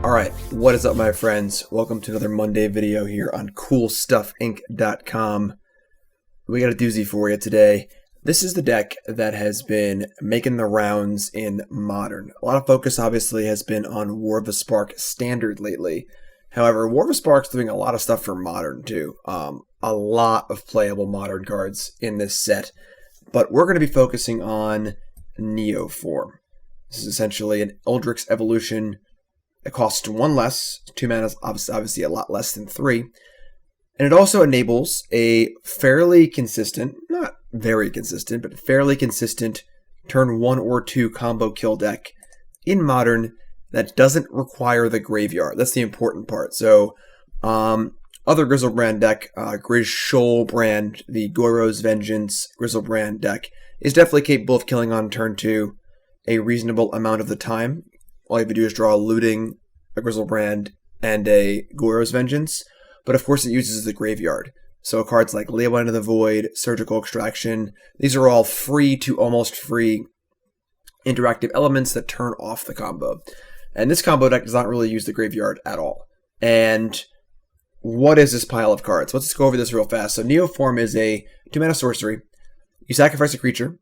Alright, what is up my friends? Welcome to another Monday video here on CoolStuffInc.com. We got a doozy for you today. This is the deck that has been making the rounds in Modern. A lot of focus obviously has been on War of the Spark Standard lately. However, War of the Spark's doing a lot of stuff for Modern too. A lot of playable Modern cards in this set. But we're going to be focusing on Neoform. This is essentially an Eldritch Evolution. It costs 1 less, 2 mana is obviously a lot less than 3. And it also enables a fairly consistent, not very consistent, but fairly consistent turn 1 or 2 combo kill deck in Modern that doesn't require the graveyard. That's the important part. So, other Griselbrand deck, Griselbrand, the Goro's Vengeance Griselbrand deck, is definitely capable of killing on turn 2 a reasonable amount of the time. All you have to do is draw a Looting, a Griselbrand, and a Goro's Vengeance. But of course it uses the graveyard. So cards like Leyline of the Void, Surgical Extraction, these are all free to almost free interactive elements that turn off the combo. And this combo deck does not really use the graveyard at all. And what is this pile of cards? Let's just go over this real fast. So Neoform is a 2-mana sorcery. You sacrifice a creature,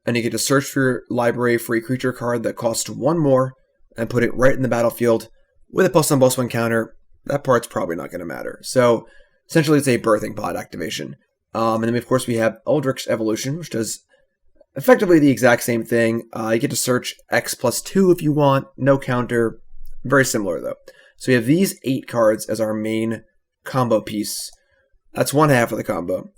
and you get to search for your library for a creature card that costs 1 more, and put it right in the battlefield with a +1/+1 counter. That part's probably not going to matter. So essentially it's a birthing pod activation. And then of course we have Eldritch Evolution, which does effectively the exact same thing. You get to search X+2 if you want, no counter. Very similar though. So we have these 8 cards as our main combo piece. That's one half of the combo.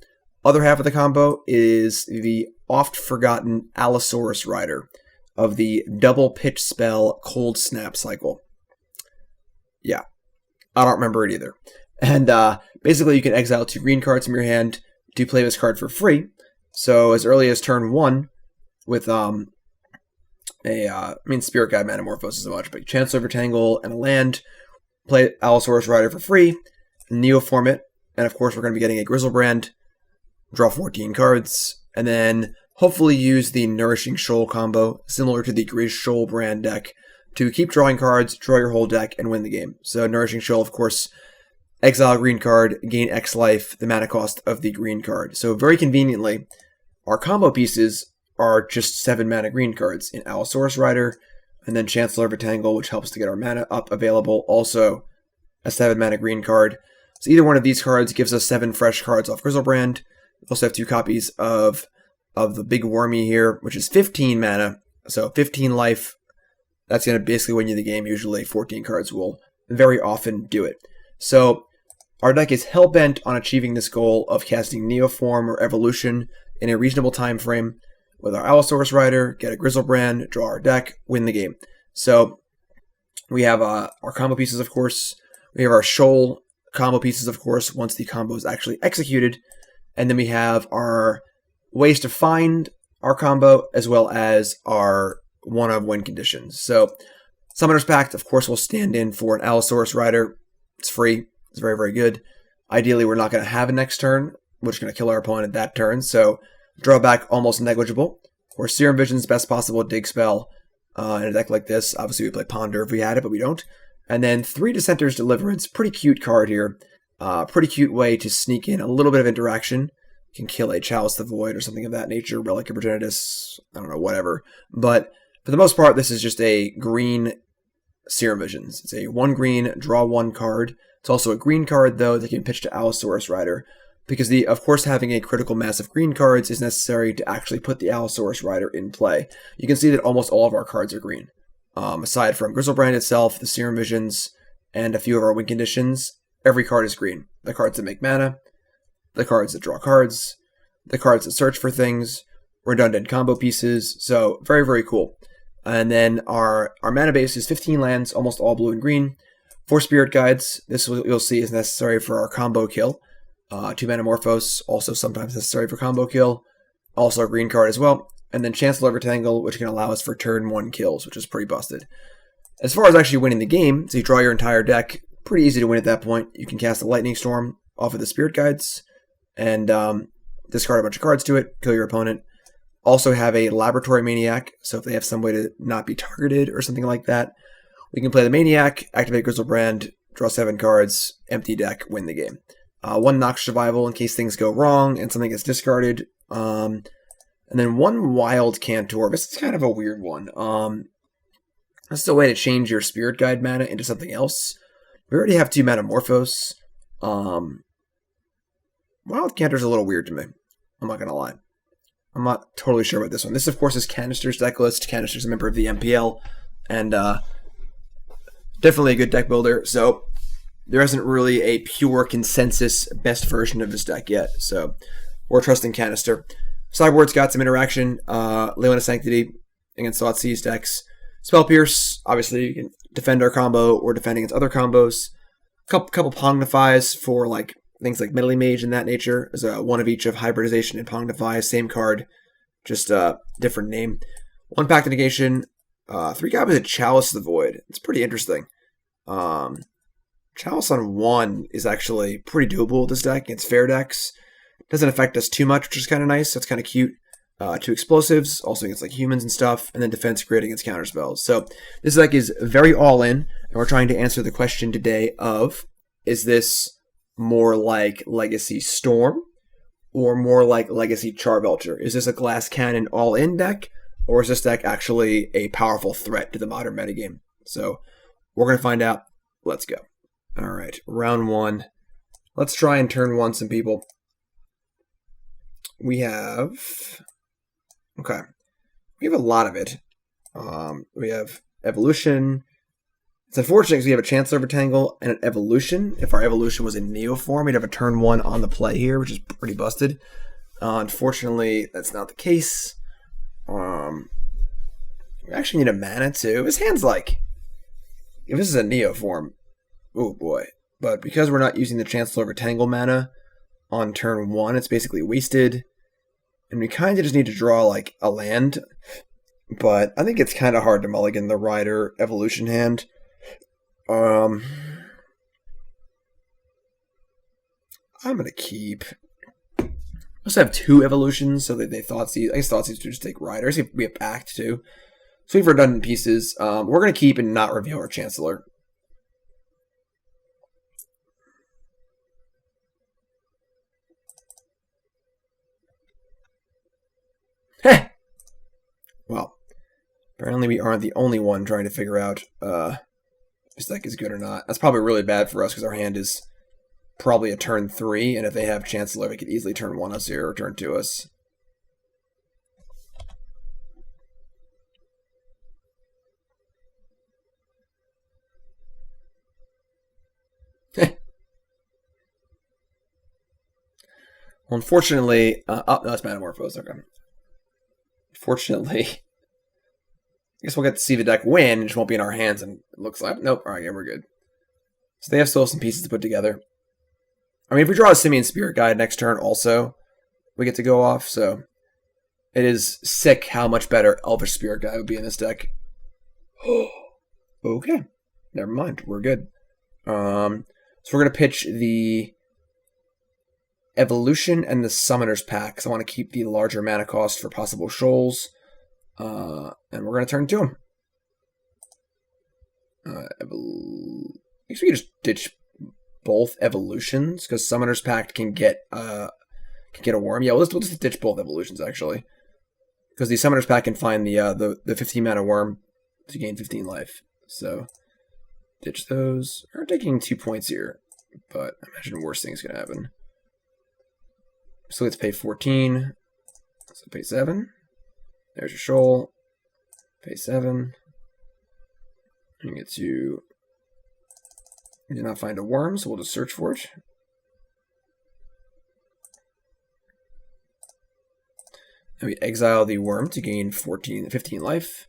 Other half of the combo is the oft forgotten Allosaurus Rider of the double pitch spell Cold Snap cycle. Yeah, I don't remember it either. And basically you can exile 2 green cards from your hand to play this card for free. So as early as turn 1 with Spirit Guide Manamorphose is much, but Chancellor, Tangle, and a land, play Allosaurus Rider for free, Neoform it, and of course we're going to be getting a Griselbrand, draw 14 cards, and then hopefully use the Nourishing Shoal combo, similar to the Griselbrand deck, to keep drawing cards, draw your whole deck, and win the game. So Nourishing Shoal, of course, exile a green card, gain X life, the mana cost of the green card. So very conveniently, our combo pieces are just 7 mana green cards in Allosaurus Rider, and then Chancellor of Tangle, which helps to get our mana up available, also a 7 mana green card. So either one of these cards gives us 7 fresh cards off Griselbrand. We also have 2 copies of the big wormy here, which is 15 mana, so 15 life. That's going to basically win you the game. Usually 14 cards will very often do it. So our deck is hell-bent on achieving this goal of casting Neoform or Evolution in a reasonable time frame with our Allosaurus Rider, get a Griselbrand, draw our deck, win the game. So we have our combo pieces, of course. We have our Shoal combo pieces, of course, once the combo is actually executed. And then we have our ways to find our combo, as well as our one-of-win conditions. So Summoner's Pact, of course, will stand in for an Allosaurus Rider. It's free. It's very, very good. Ideally, we're not going to have a next turn. We're just going to kill our opponent that turn. So drawback almost negligible. Of course, Serum Visions, best possible dig spell in a deck like this. Obviously, we play Ponder if we had it, but we don't. And then 3 Dissenter's Deliverance. Pretty cute card here. Pretty cute way to sneak in a little bit of interaction. You can kill a Chalice the Void or something of that nature. Relic of Progenitus. I don't know, whatever. But for the most part, this is just a green Serum Visions. It's a 1 green, draw 1 card. It's also a green card, though, that can pitch to Allosaurus Rider. Because, of course, having a critical mass of green cards is necessary to actually put the Allosaurus Rider in play. You can see that almost all of our cards are green. Aside from Griselbrand itself, the Serum Visions, and a few of our win conditions, every card is green. The cards that make mana, the cards that draw cards, the cards that search for things, redundant combo pieces. So, very, very cool. And then our mana base is 15 lands, almost all blue and green. 4 Spirit Guides. This you'll see is necessary for our combo kill. 2 Manamorphose, also sometimes necessary for combo kill. Also a green card as well. And then Chancellor of Tangle, which can allow us for turn 1 kills, which is pretty busted. As far as actually winning the game, so you draw your entire deck, pretty easy to win at that point. You can cast a Lightning Storm off of the Spirit Guides, and discard a bunch of cards to it, kill your opponent. Also have a Laboratory Maniac, so if they have some way to not be targeted or something like that, We can play the Maniac, activate Griselbrand, draw 7 cards, empty deck, win the game. 1 Noxious Revival in case things go wrong and something gets discarded. And then 1 Wild Cantor. This is kind of a weird one. This is a way to change your Spirit Guide mana into something else. We already have 2 Manamorphose. Wild Cantor's a little weird to me. I'm not going to lie. I'm not totally sure about this one. This, of course, is Canister's deck list. Canister's a member of the MPL. And definitely a good deck builder. So there isn't really a pure consensus best version of this deck yet. So we're trusting Canister. Sideboard's got some interaction. Leyline of Sanctity against Thoughtseize decks. Spell Pierce, obviously you can defend our combo or defend against other combos. Couple Pongifys for like things like Meddling Mage and that nature. There's one of each of Hybridization and Pongify, same card, just a different name. 1 Pact of Negation, 3 copies of Chalice of the Void. It's pretty interesting. Chalice on 1 is actually pretty doable with this deck against fair decks. Doesn't affect us too much, which is kind of nice. So it's kind of cute. 2 explosives, also against like humans and stuff, and then defense great against counter spells. So this deck is very all in, and we're trying to answer the question today of, is this more like Legacy Storm or more like Legacy Charbelcher? Is this a glass cannon all in deck, or is this deck actually a powerful threat to the modern metagame? So we're going to find out. Let's go. All right, round 1. Let's try and turn 1 some people. We have... Okay. We have a lot of it. We have Evolution. It's unfortunate because we have a Chancellor over Tangle and an Evolution. If our Evolution was in Neoform, we'd have a turn 1 on the play here, which is pretty busted. Unfortunately, that's not the case. We actually need a mana too. His hand's like... If this is a Neoform, oh boy. But because we're not using the Chancellor over Tangle mana on turn 1, it's basically wasted. And we kind of just need to draw, like, a land. But I think it's kind of hard to mulligan the Rider Evolution hand. I'm going to keep... I also have 2 Evolutions, so that they Thoughtseize... I guess Thoughtseize to just take Rider. I see we have Pact, too. So we have redundant pieces. We're going to keep and not reveal our Chancellor. Heh! Well, apparently we aren't the only one trying to figure out if this deck is good or not. That's probably really bad for us because our hand is probably a turn 3, and if they have Chancellor, they could easily turn 1 us here or turn 2 us. Well, unfortunately, oh, no, that's Manamorphose. Okay. Fortunately, I guess we'll get to see the deck win. It just won't be in our hands, and it looks like... Nope, alright, yeah, we're good. So they have still some pieces to put together. I mean, if we draw a Simian Spirit Guide next turn also, we get to go off, so... It is sick how much better Eldritch Spirit Guide would be in this deck. Okay. Never mind, we're good. So we're going to pitch the Evolution and the Summoner's Pack, because I want to keep the larger mana cost for possible shoals. And we're going to turn to him. I guess we can just ditch both Evolutions, because Summoner's Pact can get a worm. Yeah, we'll just ditch both Evolutions, actually. Because the Summoner's Pact can find the 15 mana worm to gain 15 life. So, ditch those. We're taking 2 points here, but I imagine worse things going to happen. So let's pay 14. So pay 7. There's your shoal. Pay 7. You get to... We did not find a worm, so we'll just search for it. And we exile the worm to gain 15 life.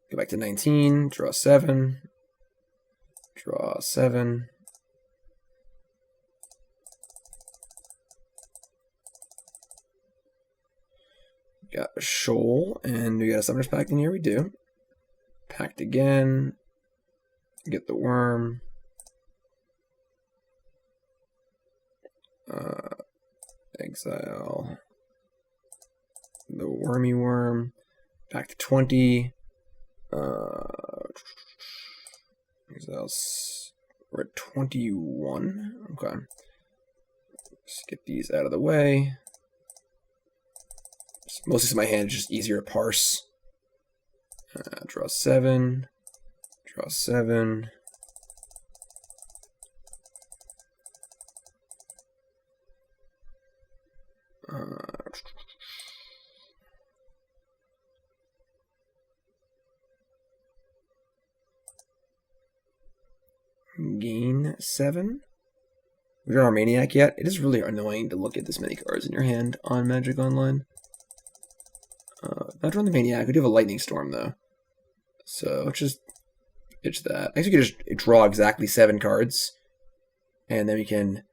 Go back to 19. Draw 7. Draw 7. Got a shoal, and we got a Summoner's Pact in here. We do. Pact again. Get the worm. Exile the wormy worm. Back to 20. We're at 21. Okay. Let's get these out of the way. Mostly so my hand is just easier to parse. Draw 7. Draw 7. Gain 7. We don't have our Maniac yet. It is really annoying to look at this many cards in your hand on Magic Online. Not drawing the Maniac. We do have a Lightning Storm though, so let's just itch that. I guess we could just draw exactly 7 cards, and then we can.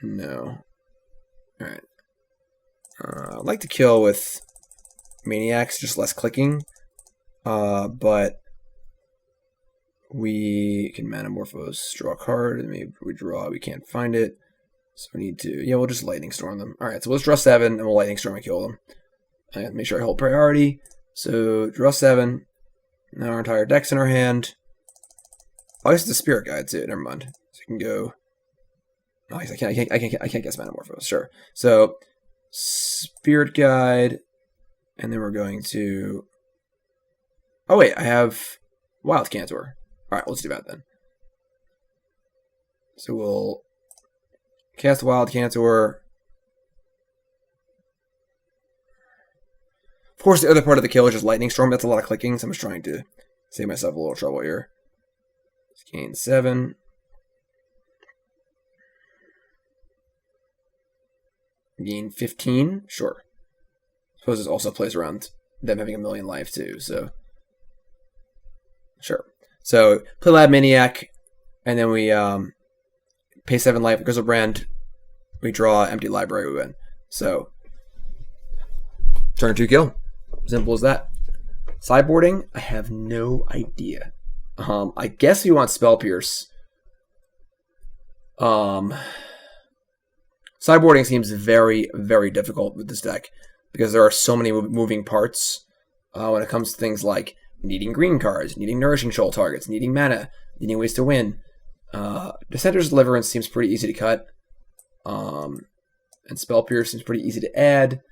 No. All right. I'd like to kill with Maniacs, just less clicking, but. We can Manamorphose, draw a card, and maybe we can't find it. So we need to, we'll just Lightning Storm them. Alright, so let's draw 7, and we'll Lightning Storm and kill them. And make sure I hold priority. So, draw 7. Now our entire deck's in our hand. Oh, this is the Spirit Guide too, never mind. So you can go... No, I can't guess Manamorphose, sure. So, Spirit Guide, and then we're going to... Oh wait, I have Wild Cantor. Alright, let's do that then. So we'll cast Wild Cantor. Of course, the other part of the kill is just Lightning Storm. That's a lot of clicking, so I'm just trying to save myself a little trouble here. Let's gain 7. Gain 15. Sure. Suppose this also plays around them having a million life too, so... Sure. So, play Lab Maniac, and then we pay 7 life with Griselbrand. We draw Empty Library, we win. So, turn 2 kill. Simple as that. Sideboarding, I have no idea. I guess we want Spell Pierce. Sideboarding seems very, very difficult with this deck, because there are so many moving parts when it comes to things like needing green cards, needing Nourishing Shoal targets, needing mana, needing ways to win. Dissenter's Deliverance seems pretty easy to cut. And Spell Pierce seems pretty easy to add.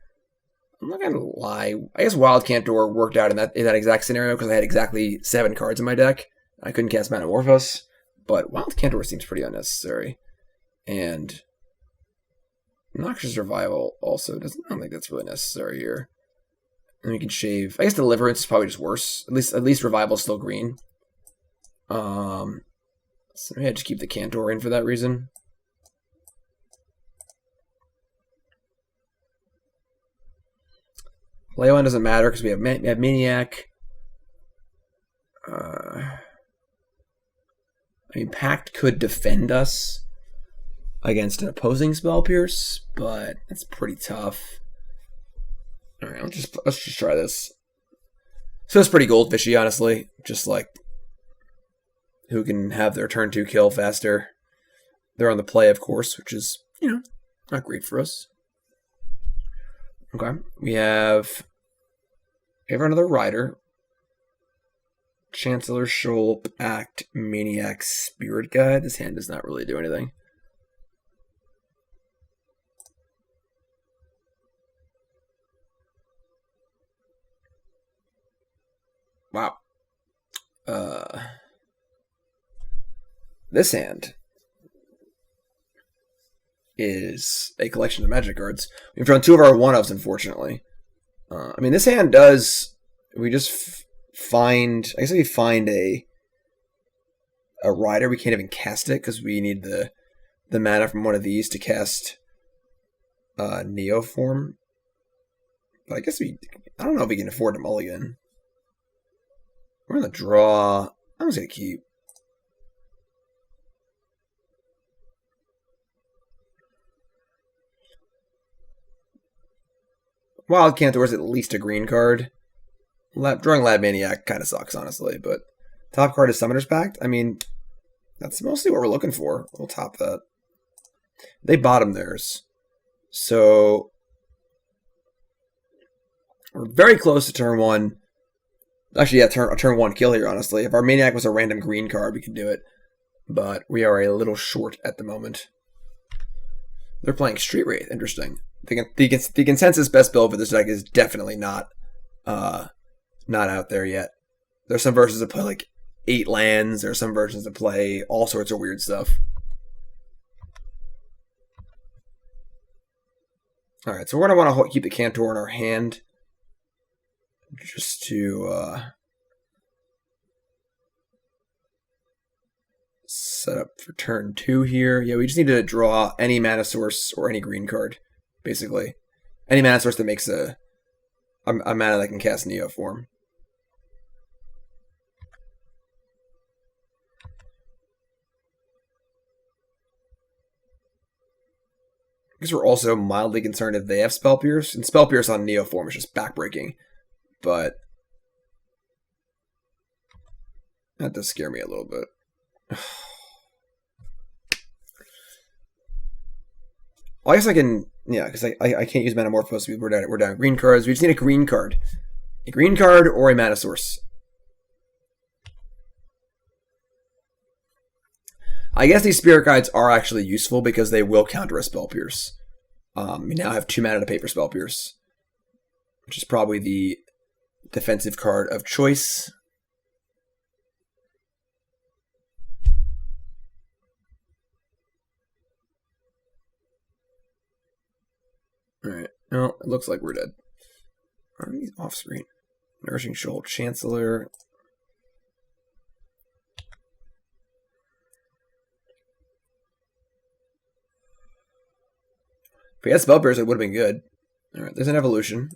I'm not gonna lie. I guess Wild Cantor worked out in that exact scenario because I had exactly 7 cards in my deck. I couldn't cast Manamorphose, but Wild Cantor seems pretty unnecessary. And Noxious Revival also I don't think that's really necessary here. And we can shave. I guess Deliverance is probably just worse. At least Revival's still green. So maybe I just keep the Cantor in for that reason. Leyline doesn't matter because we have Maniac. I mean, Pact could defend us against an opposing Spell Pierce, but it's pretty tough. All right, let's just try this. So it's pretty goldfishy, honestly. Just like who can have their turn 2 kill faster. They're on the play, of course, which is not great for us. Okay, we have another Rider. Chancellor, Shoal, Pact, Maniac, Spirit Guide. This hand does not really do anything. Wow. This hand is a collection of magic cards. We've drawn 2 of our 1-ofs, unfortunately. I mean, this hand does... We just find... I guess if we find a Rider, we can't even cast it because we need the mana from one of these to cast Neoform. But I guess I don't know if we can afford to mulligan. We're going to draw... I'm just going to keep... Wild Cantor is at least a green card. Drawing Lab Maniac kind of sucks, honestly, but top card is Summoner's Pact. I mean, that's mostly what we're looking for. We'll top that. They bottom theirs. So we're very close to turn 1. Actually, yeah, a turn 1 kill here, honestly. If our Maniac was a random green card, we could do it. But we are a little short at the moment. They're playing Street Wraith. Interesting. The consensus best build for this deck is definitely not out there yet. There's some versions that play like 8 lands. There's some versions that play all sorts of weird stuff. Alright, so we're going to want to keep the Cantor in our hand. Just to set up for turn 2 here. Yeah, we just need to draw any mana source or any green card, basically. Any mana source that makes a mana that can cast Neoform. Because we're also mildly concerned if they have Spell Pierce. And Spell Pierce on Neoform is just backbreaking. But that does scare me a little bit. Well, I guess I can, yeah, because I can't use Manamorphose. We're down green cards. We just need a green card. A green card or a mana source. I guess these Spirit Guides are actually useful because they will counter a Spell Pierce. We now have 2 mana to pay for Spell Pierce, which is probably the defensive card of choice. Alright, no, it looks like we're dead. Are these off screen? Nourishing Shoal, Chancellor. If we had Spell Pierce, it would have been good. Alright, there's an evolution.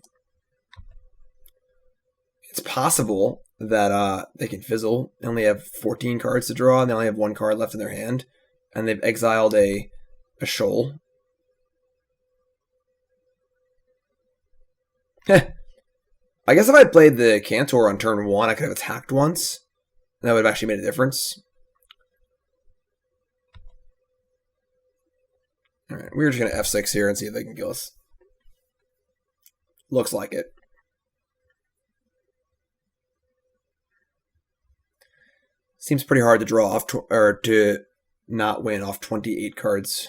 It's possible that they can fizzle. They only have 14 cards to draw, and they only have 1 card left in their hand. And they've exiled a shoal. I guess if I played the Cantor on turn 1, I could have attacked once. That would have actually made a difference. Alright, we're just going to F6 here and see if they can kill us. Looks like it. Seems pretty hard to draw off, or to not win off 28 cards.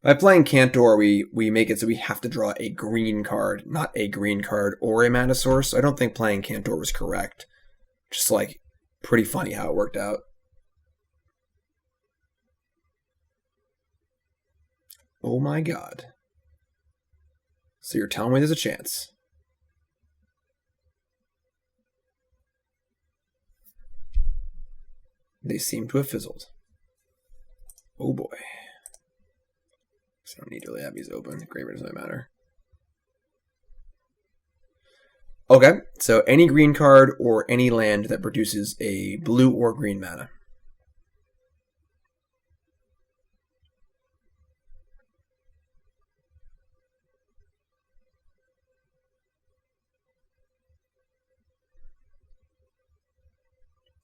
By playing Cantor, we make it so we have to draw a green card, not a green card or a mana source. I don't think playing Cantor was correct. Just like pretty funny how it worked out. Oh my god. So you're telling me there's a chance? They seem to have fizzled. Oh boy. So I don't need to really have these open. Graveyard doesn't matter. Okay, so any green card or any land that produces a blue or green mana.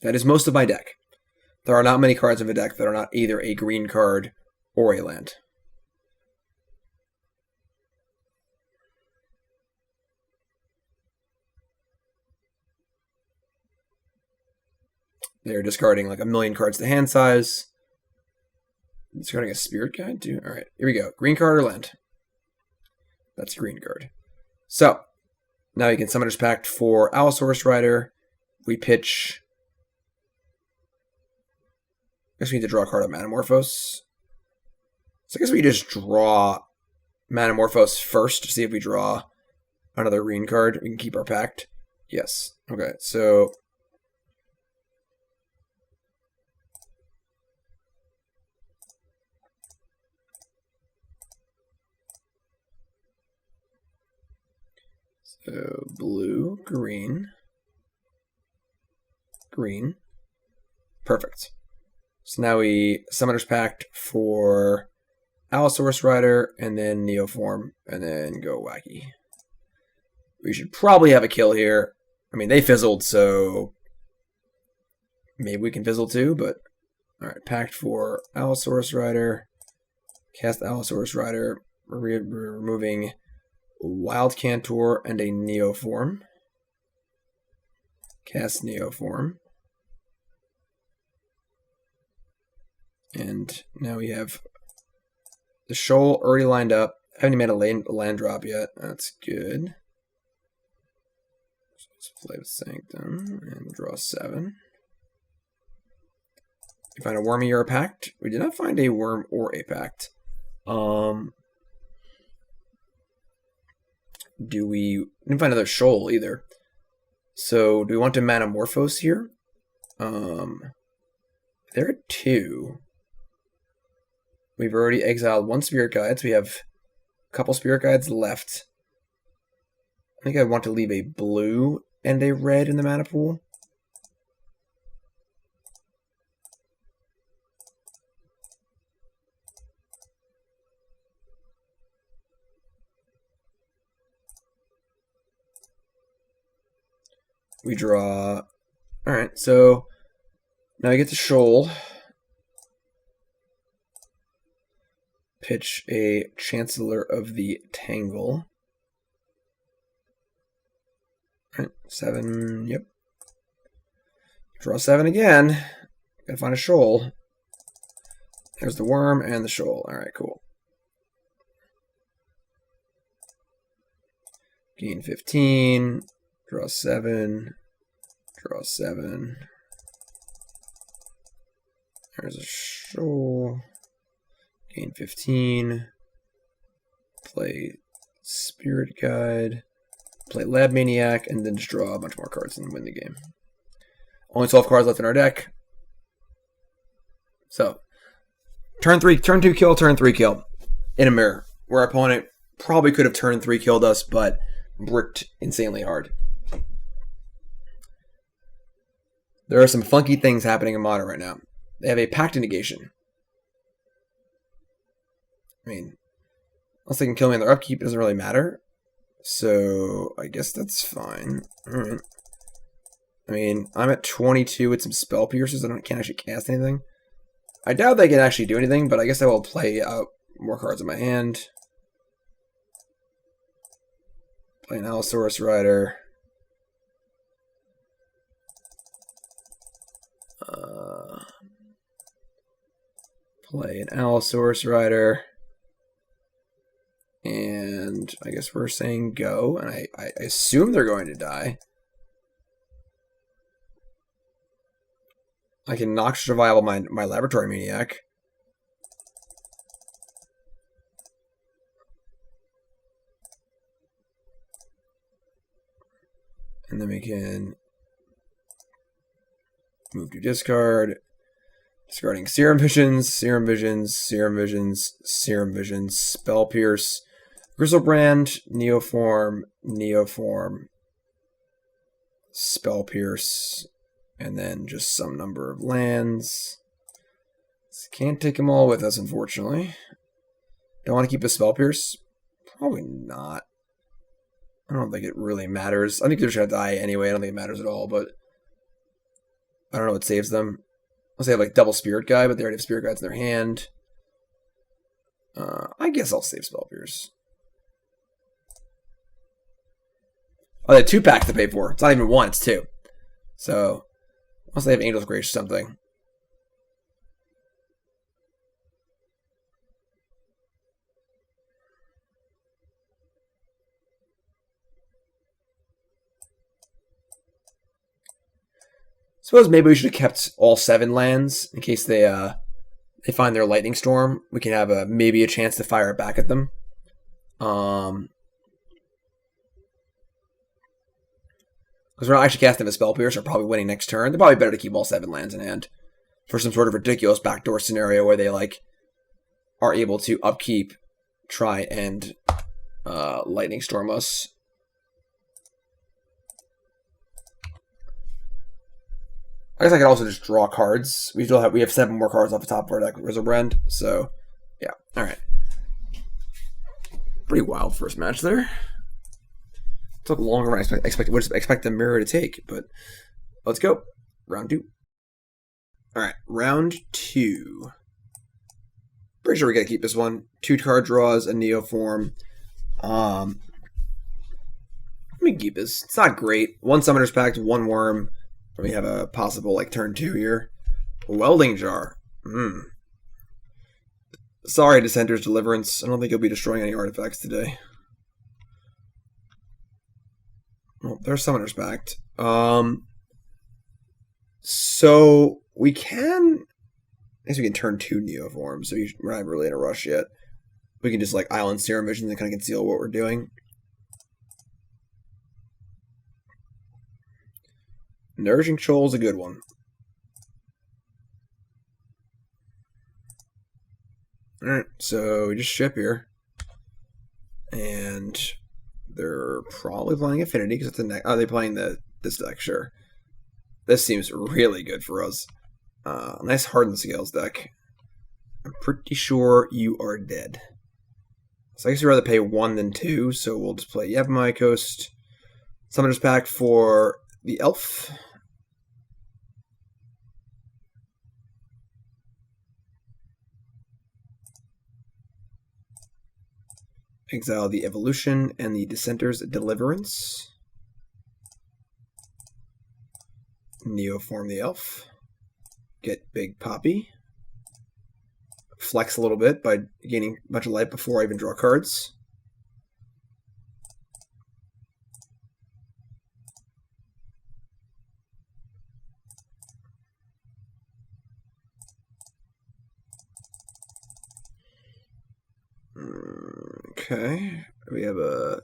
That is most of my deck. There are not many cards in the deck that are not either a green card or a land. They're discarding like a million cards to hand size. Discarding a Spirit Guide too. Alright, here we go. Green card or land? That's a green card. So, now you can Summoner's Pact for Allosaurus Rider. We pitch... I guess we need to draw a card of Manamorphose. So I guess we just draw Manamorphose first to see if we draw another green card. We can keep our pact. Yes. Okay, so... So, blue, green, green. Perfect. So now we Summoner's Pact for Allosaurus Rider, and then Neoform, and then go wacky. We should probably have a kill here. I mean, they fizzled, so maybe we can fizzle too, but alright, Pact for Allosaurus Rider. Cast Allosaurus Rider. We're removing Wild Cantor and a Neoform. Cast Neoform. And now we have the Shoal already lined up. I haven't made a land drop yet. That's good. So let's play with Sanctum and draw 7. You find a Wormy or a Pact? We did not find a Worm or a Pact. We didn't find another Shoal either. So do we want to Manamorphose here? There are 2. We've already exiled 1 Spirit Guide, so we have a couple Spirit Guides left. I think I want to leave a blue and a red in the mana pool. We draw. Alright, so now we get to Shoal. Pitch a Chancellor of the Tangle. Alright, 7, yep. Draw 7 again. Gotta find a Shoal. There's the Worm and the Shoal. Alright, cool. Gain 15. Draw 7. Draw 7. There's a Shoal. Gain 15. Play Spirit Guide. Play Lab Maniac, and then just draw a bunch more cards and win the game. Only 12 cards left in our deck. So, turn 2 kill, turn 3 kill. In a mirror. Where our opponent probably could have turn 3 killed us, but bricked insanely hard. There are some funky things happening in Modern right now. They have a Pact of Negation. I mean, unless they can kill me on their upkeep, it doesn't really matter. So, I guess that's fine. Alright. I mean, I'm at 22 with some Spell Pierces. I can't actually cast anything. I doubt they can actually do anything, but I guess I will play out more cards in my hand. Play an Allosaurus Rider. Play an Allosaurus Rider. And I guess we're saying go. And I assume they're going to die. I can Noxious Revival my Laboratory Maniac. And then we can move to discard. Discarding Serum Visions, Serum Visions, Serum Visions, Serum Visions, Spell Pierce, Griselbrand, Neoform, Neoform, Spell Pierce, and then just some number of lands. Can't take them all with us, unfortunately. Don't want to keep a Spell Pierce? Probably not. I don't think it really matters. I think they're just going to die anyway. I don't think it matters at all, but I don't know what saves them. Unless they have like double Spirit Guide, but they already have Spirit Guides in their hand. I guess I'll save Spell Pierce. Oh, they have 2 packs to pay for. It's not even 1, it's 2. So, unless they have Angel's Grace or something. Suppose maybe we should have kept all 7 lands in case they find their Lightning Storm. We can have maybe a chance to fire it back at them. Because we're not actually casting a Spell Pierce, or probably winning next turn. They're probably better to keep all 7 lands in hand for some sort of ridiculous backdoor scenario where they like are able to upkeep, try and Lightning Storm us. I guess I could also just draw cards. We have 7 more cards off the top of our deck with Griselbrand. So, yeah. All right. Pretty wild first match there. took longer than I would expect the mirror to take, but let's go. Round 2. Alright, round 2. Pretty sure we gotta keep this one. 2 card draws, a Neoform. We can keep this. It's not great. 1 Summoner's Pact, 1 Worm. We have a possible like turn 2 here. Welding Jar. Sorry, Dissenter's Deliverance. I don't think you'll be destroying any artifacts today. Oh, there's Summoner's Pact. So we can. I guess we can turn 2 Neoforms, so we're not really in a rush yet. We can just like Island Serum Visions and kind of conceal what we're doing. Nourishing Shoal is a good one. Alright, so we just ship here. And they're probably playing Affinity because it's the next. Oh, they're playing this deck, sure. This seems really good for us. Nice Hardened Scales deck. I'm pretty sure you are dead. So I guess you'd rather pay 1 than 2, so we'll just play Yavimaya Coast. Summoner's Pact for the Elf. Exile the Evolution and the Dissenter's Deliverance. Neoform the Elf. Get Big Poppy. Flex a little bit by gaining a bunch of life before I even draw cards. Okay, we have a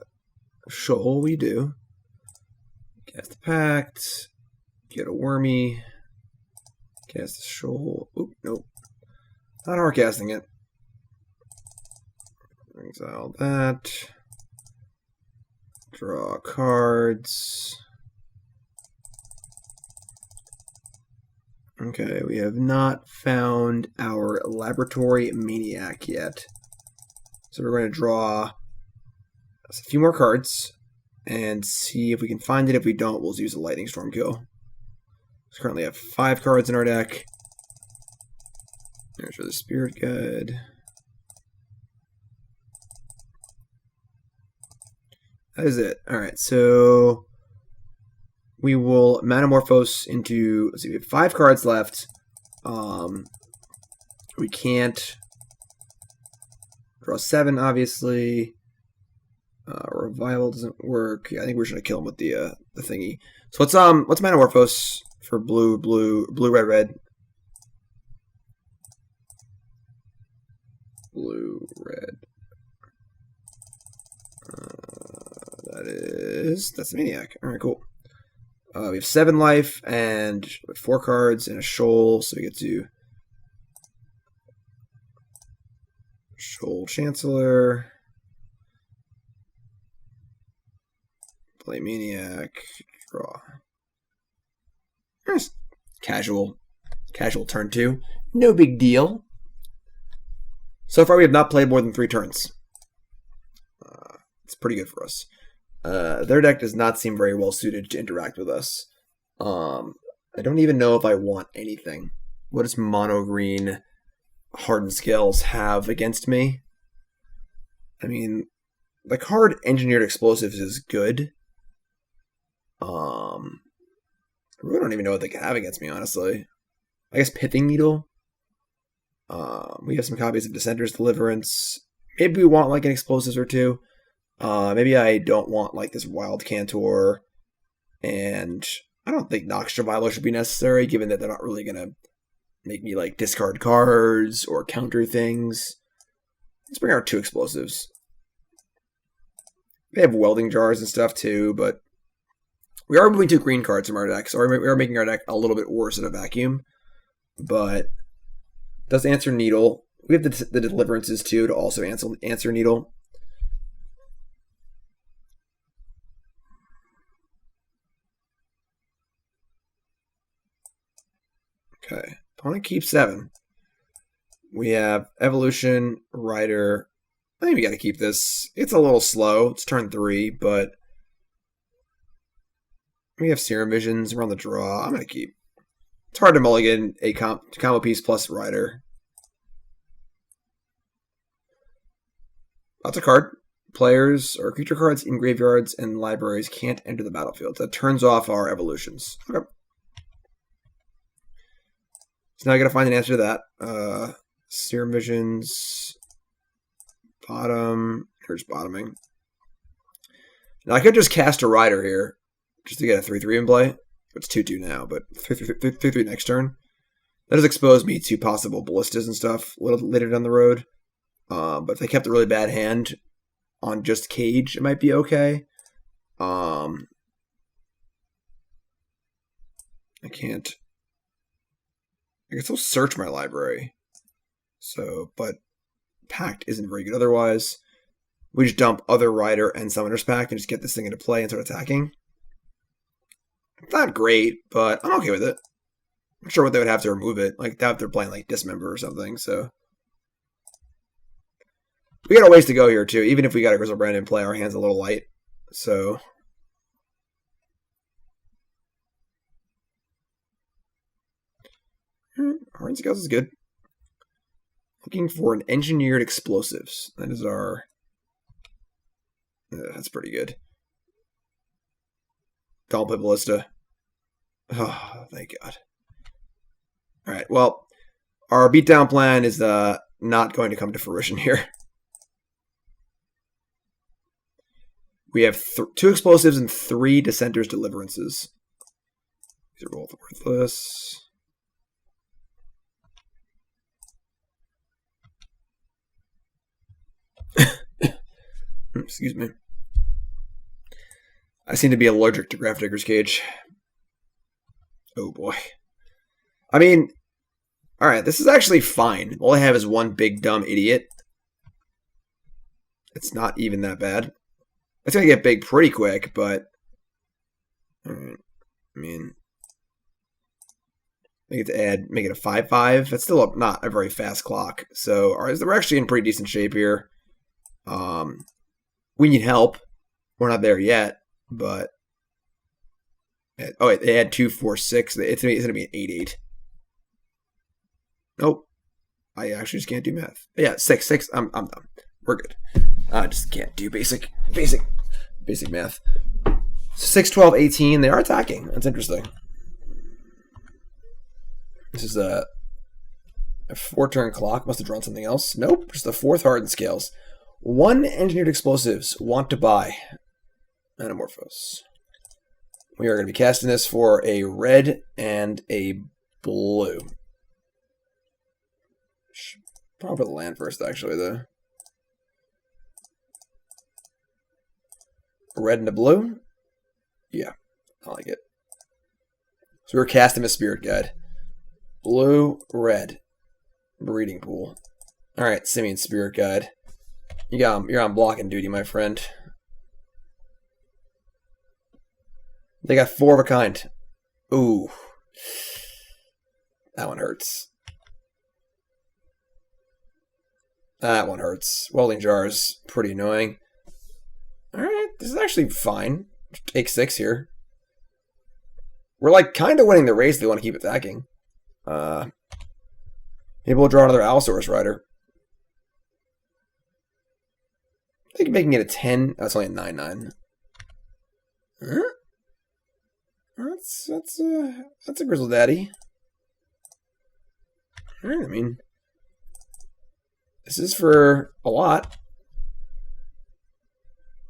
Shoal, we do. Cast the Pact, get a Wormy, cast the Shoal. Oop, nope. Not hard casting it. Exile that. Draw cards. Okay, we have not found our Laboratory Maniac yet. So we're going to draw a few more cards and see if we can find it. If we don't, we'll use a Lightning Storm kill. We currently have 5 cards in our deck. There's the Spirit Guide. That is it. Alright, so we will Manamorphose into, let's see, we have 5 cards left. We can't draw 7, obviously. Revival doesn't work. Yeah, I think we're just gonna kill him with the thingy. So let's Manamorphose for blue, red. Blue, red. That's the Maniac. Alright, cool. We have 7 life and 4 cards and a Shoal, so we get to Shoal Chancellor. Play Maniac. Draw. Just casual turn 2. No big deal. So far we have not played more than 3 turns. It's pretty good for us. Their deck does not seem very well suited to interact with us. I don't even know if I want anything. What does mono green Hardened Scales have against me? I mean, the card Engineered Explosives is good. I really don't even know what they can have against me, honestly. I guess Pithing Needle. We have some copies of Dissenter's Deliverance. Maybe we want like an Explosives or 2. Maybe I don't want like this Wild Cantor. And I don't think Noxious Revival should be necessary, given that they're not really going to make me like discard cards or counter things. Let's bring out 2 Explosives. They have Welding Jars and stuff too, but we are moving 2 green cards from our deck, so we are making our deck a little bit worse in a vacuum. But it does answer Needle. We have the Deliverances too to also answer Needle. Okay, opponent keeps 7. We have Evolution, Rider. I think we got to keep this. It's a little slow. It's turn 3, but We have Serum Visions. We're on the draw. I'm going to keep. It's hard to mulligan a combo piece plus Rider. That's a card. Players or creature cards in graveyards and libraries can't enter the battlefield. That turns off our evolutions. Okay. So now I got to find an answer to that. Serum Visions. Bottom. Here's bottoming. Now I could just cast a Rider here just to get a 3/3 in play. It's 2/2 now, but 3/3 next turn. That does expose me to possible ballistas and stuff a little later down the road. But if they kept a really bad hand on just Cage, it might be okay. I can't. I can still search my library. So, but Pact isn't very good otherwise. We just dump other Rider and Summoner's Pact and just get this thing into play and start attacking. It's not great, but I'm okay with it. I'm not sure what they would have to remove it. Like, that they're playing like Dismember or something, so. We got a ways to go here, too. Even if we got a Griselbrand in play, our hand's a little light. So. Hardened Scouts is good. Looking for an Engineered Explosives. That is our. That's pretty good. Don't play Ballista. Oh, thank God. Alright, well, our beatdown plan is not going to come to fruition here. We have 2 explosives and 3 Dissenter's Deliverances. These are both worthless. Excuse me. I seem to be allergic to Grafdigger's Cage. Oh boy. I mean, alright, this is actually fine. All I have is one big dumb idiot. It's not even that bad. It's going to get big pretty quick, but... Alright, I mean... make it a 5/5. That's still not a very fast clock. So, alright, we're actually in pretty decent shape here. We need help. We're not there yet, but... Oh, wait, they had 2, 4, 6. It's going to be an 8/8. Nope. I actually just can't do math. Yeah, 6, 6. I'm done. We're good. I just can't do basic math. 6, 12, 18. They are attacking. That's interesting. This is a 4-turn clock. Must have drawn something else. Nope. Just the 4th Hardened Scales. 1 Engineered Explosives. Want to buy. Manamorphose. We are going to be casting this for a red and a blue. Probably the land first, actually, though. A red and a blue? Yeah, I like it. So we're casting a Spirit Guide. Blue, red. Breeding Pool. Alright, Simian Spirit Guide. You're on blocking duty, my friend. They got 4 of a kind. Ooh. That one hurts. That one hurts. Welding Jars, pretty annoying. Alright, this is actually fine. Take 6 here. We're like kind of winning the race if they want to keep attacking. Maybe we'll draw another Allosaurus Rider. I think making it a 10. That's only a 9/9. Huh? That's a Grizzle Daddy. Alright, I mean, this is for a lot.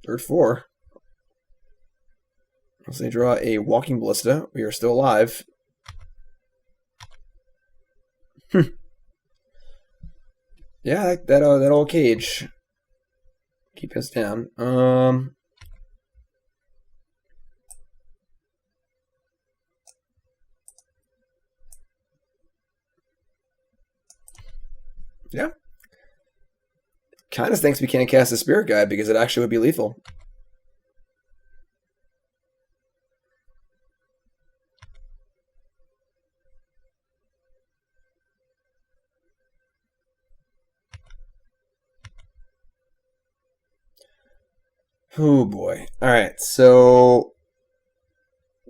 Third 4. Let's say draw a Walking Ballista. We are still alive. Yeah, that old Cage. Keep us down. Yeah. Kind of thinks we can't cast a Spirit Guide because it actually would be lethal. Oh boy. Alright, so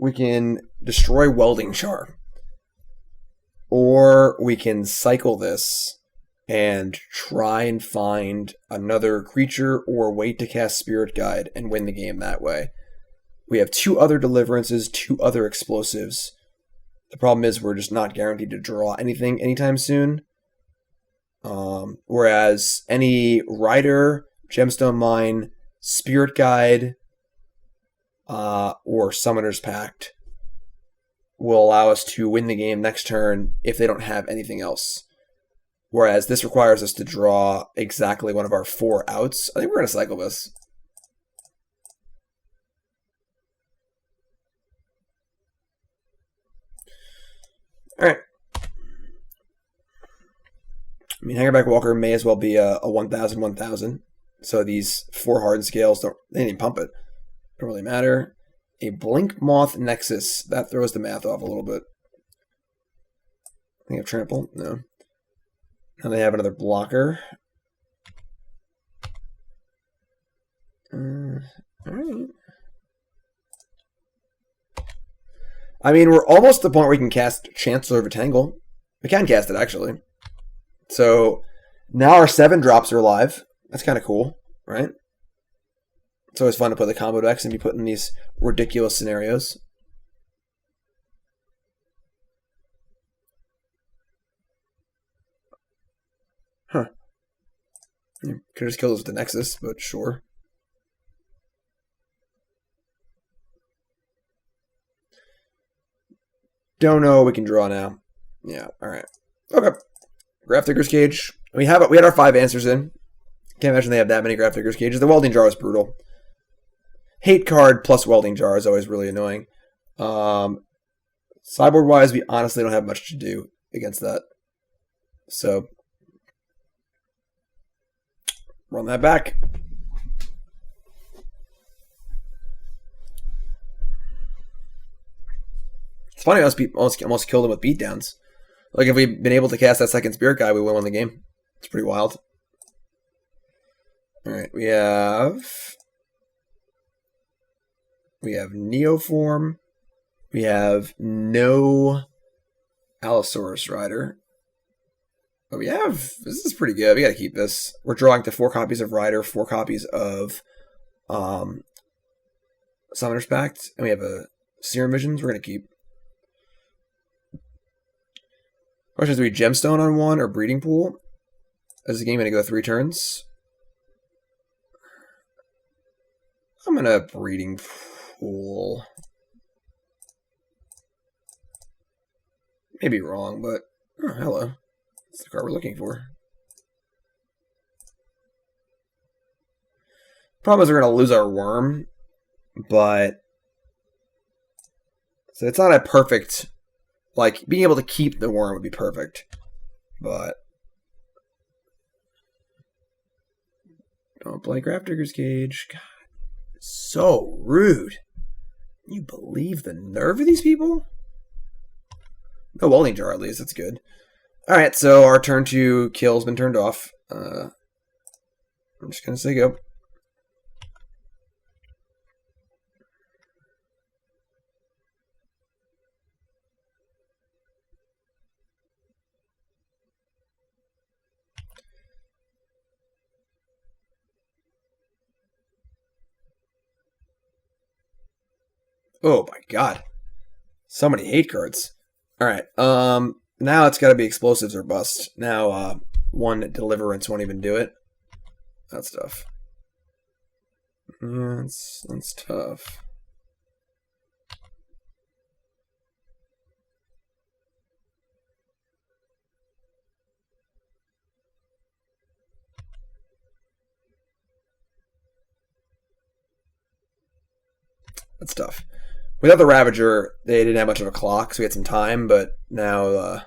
we can destroy Welding Char. Or we can cycle this and try and find another creature or wait to cast Spirit Guide and win the game that way. We have 2 other Deliverances, 2 other Explosives. The problem is we're just not guaranteed to draw anything anytime soon. Whereas any Rider, Gemstone Mine, Spirit Guide, or Summoner's Pact will allow us to win the game next turn if they don't have anything else. Whereas this requires us to draw exactly one of our 4 outs. I think we're going to cycle this. Alright. I mean, Hangerback Walker may as well be a 1,000, 1,000. So these 4 Hardened Scales, they didn't even pump it. Don't really matter. A Blink Moth Nexus. That throws the math off a little bit. I think of Trample? No. Now they have another blocker. Alright. I mean, we're almost to the point where we can cast Chancellor of Tangle. We can cast it, actually. So, now our 7 drops are alive. That's kind of cool, right? It's always fun to play the combo decks and be put in these ridiculous scenarios. Huh. You could just kill this with the Nexus, but sure. Don't know what we can draw now. Yeah, alright. Okay. Grafdigger's Cage. We had our 5 answers in. Can't imagine they have that many Grafdigger's Cages. The Welding Jar is brutal. Hate card plus Welding Jar is always really annoying. Sideboard-wise, we honestly don't have much to do against that. So, run that back. It's funny, I almost killed him with beatdowns. Like, if we'd been able to cast that second Spirit Guy, we would win the game. It's pretty wild. Alright, we have Neoform. We have no Allosaurus Rider. But this is pretty good. We gotta keep this. We're drawing to 4 copies of Rider, 4 copies of Summoner's Pact, and we have a Serum Visions we're gonna keep. Question is, do we Gemstone on 1 or Breeding Pool? Is the game gonna go 3 turns? I'm gonna Breeding Pool. Maybe wrong, but oh, hello. That's the card we're looking for. Problem is we're gonna lose our worm, but so it's not a perfect, like, being able to keep the worm would be perfect, but don't play Grafdigger's Cage. God, so rude. Can you believe the nerve of these people? No Welding Jar, at least. That's good. Alright, so our turn to kill has been turned off. I'm just going to say go. Oh my god. So many hate cards. Alright, now it's gotta be explosives or bust. Now, 1 Deliverance won't even do it. That's tough. Yeah, that's tough. That's tough. Without the Ravager, they didn't have much of a clock, so we had some time, but now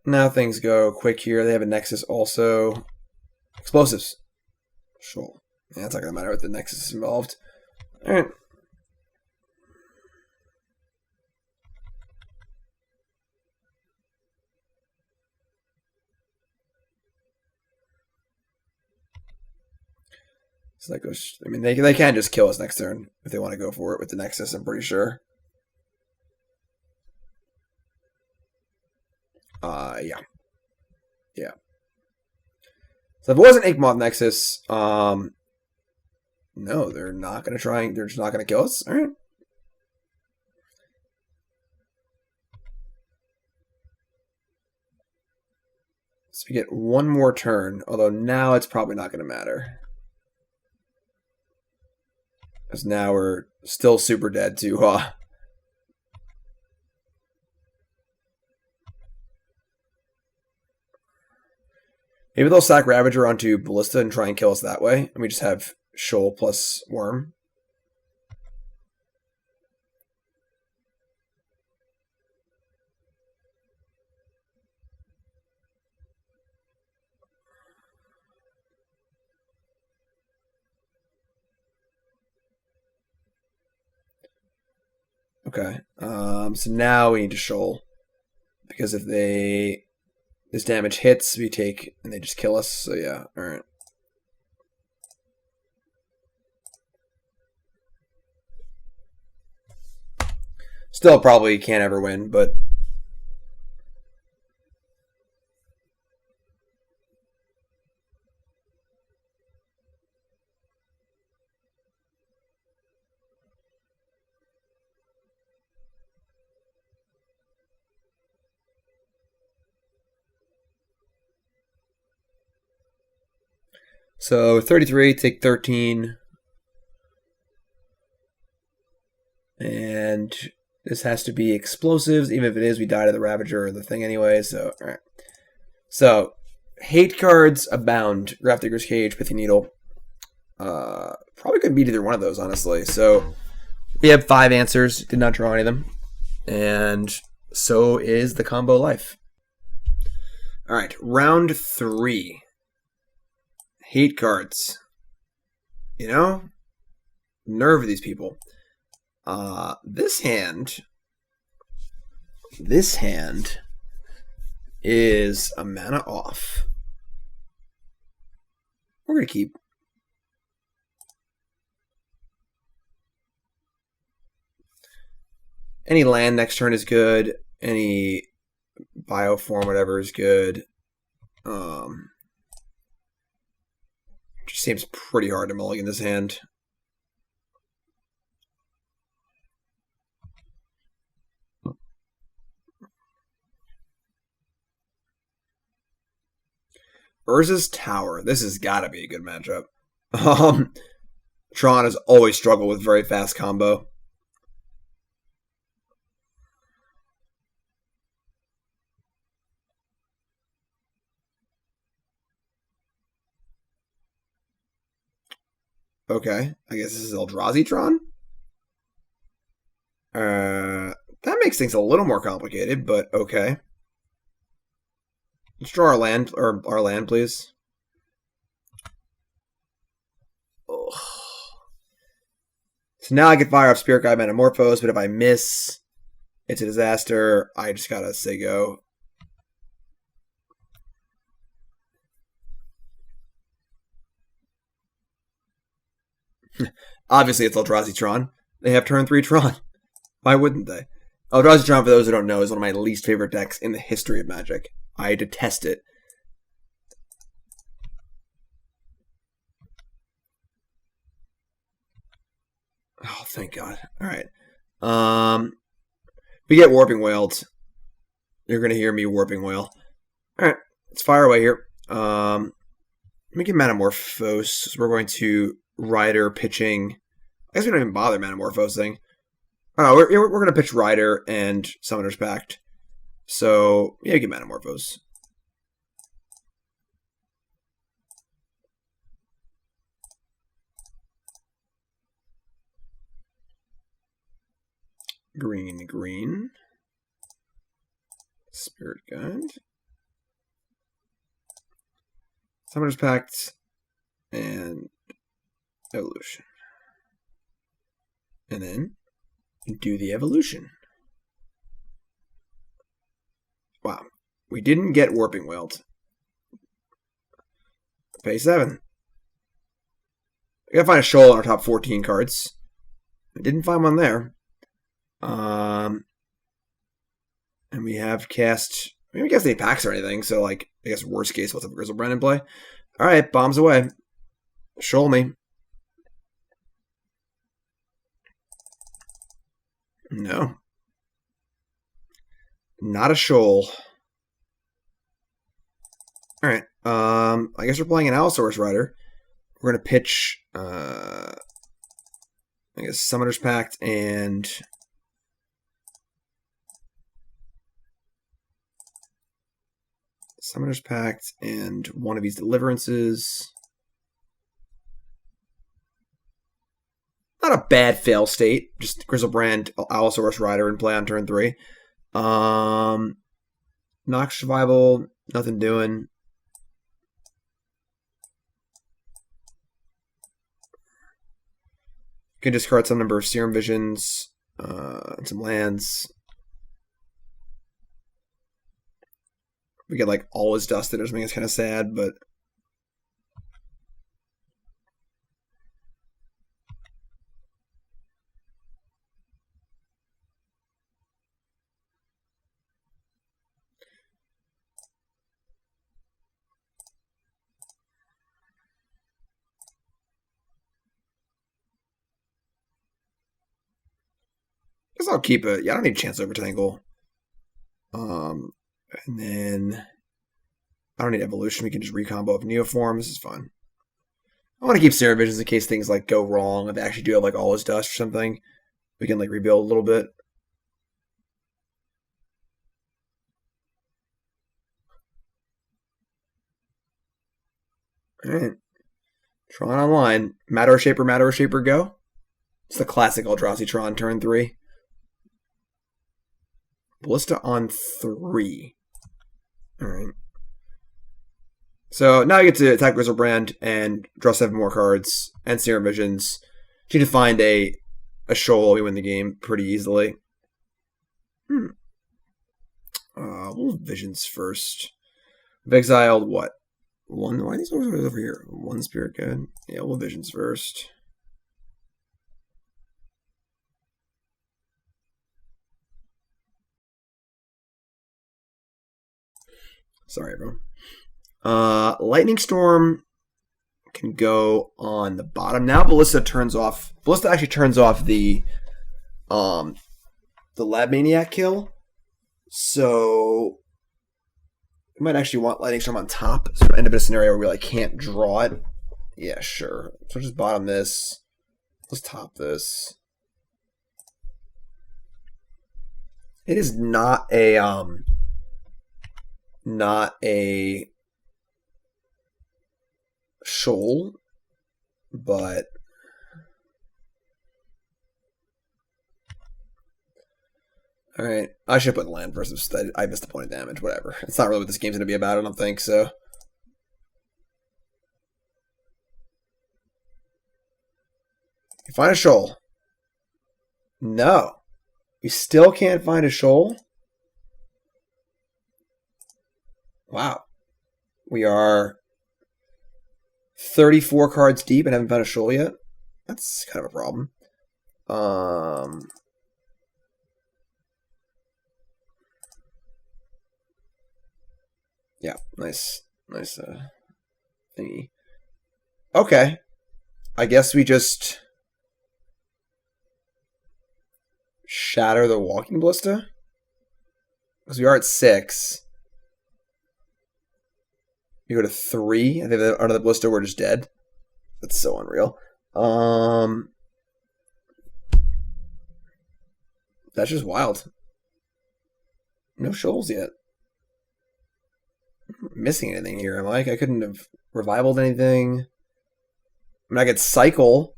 now things go quick here. They have a Nexus also. Explosives. Sure. Yeah, it's not going to matter with the Nexus involved. Alright. So that goes. I mean, they can just kill us next turn if they want to go for it with the Nexus. I'm pretty sure. Yeah. So if it wasn't Inkmoth Nexus, no, they're not gonna try. They're just not gonna kill us. All right. So we get one more turn, although now it's probably not going to matter. Because now we're still super dead to maybe they'll sack Ravager onto Ballista and try and kill us that way. And we just have Shoal plus Worm. Okay. So now we need to Shoal. Because if this damage hits, we take and they just kill us. So yeah, alright. Still probably can't ever win, but so 33, take 13. And this has to be explosives. Even if it is, we die to the Ravager or the thing anyway. So, all right. So, hate cards abound. Grafdigger's Cage, Pithy Needle. Probably couldn't beat either one of those, honestly. So, we have 5 answers. Did not draw any of them. And so is the combo life. All right. Round 3. Hate cards. You know? Nerve of these people. This hand is a mana off. We're going to keep. Any land next turn is good. Any bioform, whatever, is good. Just seems pretty hard to mulligan this hand. Urza's Tower. This has got to be a good matchup. Tron has always struggled with very fast combo. Okay, I guess this is Eldrazi Tron. That makes things a little more complicated, but okay. Let's draw our land, please. Ugh. So now I can fire off Spirit Guide Manamorphose, but if I miss, it's a disaster. I just gotta say go. Obviously, it's Eldrazi Tron. They have turn 3 Tron. Why wouldn't they? Eldrazi Tron, for those who don't know, is one of my least favorite decks in the history of Magic. I detest it. Oh, thank God. All right. We get Warping Wailed. You're going to hear me Warping Wail. All right. Let's fire away here. Let me get Manamorphose. We're going to Rider pitching. I guess we don't even bother Manamorphosing. Oh, we're going to pitch Rider and Summoner's Pact. So, yeah, get Manamorphose. Green. Spirit Guide. Summoner's Pact. And Evolution. And then do the Evolution. Wow. We didn't get Warping Wailed. Pay 7. I gotta find a shoal in our top 14 cards. I didn't find one there. And we have cast... We haven't cast any packs or anything, so, like, I guess worst case, let's have a Griselbrand in play. Alright, bombs away. Shoal me. No. Not a shoal. Alright, I guess we're playing an Allosaurus Rider. We're going to pitch, I guess, Summoner's Pact and... Summoner's Pact and one of these Deliverances. Not a bad fail state. Just Griselbrand, Allosaurus Rider, and play on turn 3. Noxious Revival, nothing doing. You can discard some number of Serum Visions, and some lands. We get like all is dusted or something. It's kind of sad, but I guess I'll keep it. Yeah, I don't need Chancellor over Tangle. And then I don't need Evolution. We can just recombo up Neoform. This is fun. I want to keep Serum Visions in case things like go wrong. If they actually do have like all his dust or something, we can like rebuild a little bit. Alright. Tron online. Matter Shaper, go. It's the classic Eldrazi Tron turn 3. Ballista on 3. Alright. So now you get to attack Griselbrand and draw 7 more cards and Serum Visions. You need to find a shoal. We win the game pretty easily. We'll Visions first. I've exiled what? One? Why are these over here? One Spirit Guide. Yeah, we'll Visions first. Sorry, everyone. Lightning Storm can go on the bottom. Now Ballista actually turns off the Lab Maniac kill. So we might actually want Lightning Storm on top. So we'll end up in a scenario where we like can't draw it. Yeah, sure. So just bottom this. Let's top this. It is not a shoal, but alright. I should put land versus I missed the point of damage, whatever. It's not really what this game's gonna be about, I don't think, so. You find a shoal. No. We still can't find a shoal? Wow. We are 34 cards deep and haven't found a shoal yet. That's kind of a problem. Yeah, nice thingy. Okay. I guess we just shatter the Walking Ballista? Because we are at 6. You go to 3. I think under the Ballista we're just dead. That's so unreal. That's just wild. No shoals yet. I'm missing anything here, am I? I couldn't have revivaled anything. I mean, I could cycle,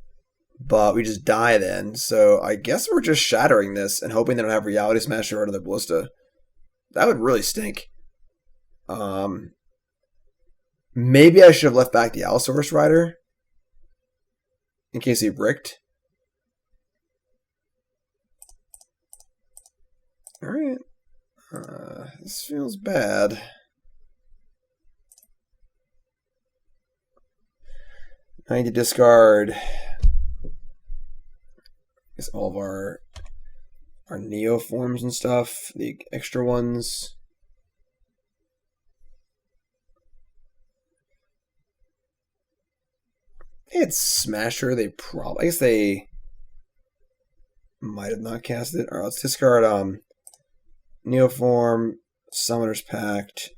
but we just die then. So I guess we're just shattering this and hoping they don't have Reality Smasher under the Ballista. That would really stink. Maybe I should have left back the Allosaurus Rider in case he bricked. Alright. This feels bad. I need to discard all of our Neoforms and stuff, the extra ones. They had Smasher. I guess they might have not cast it. All right, let's discard Neoform, Summoner's Pact.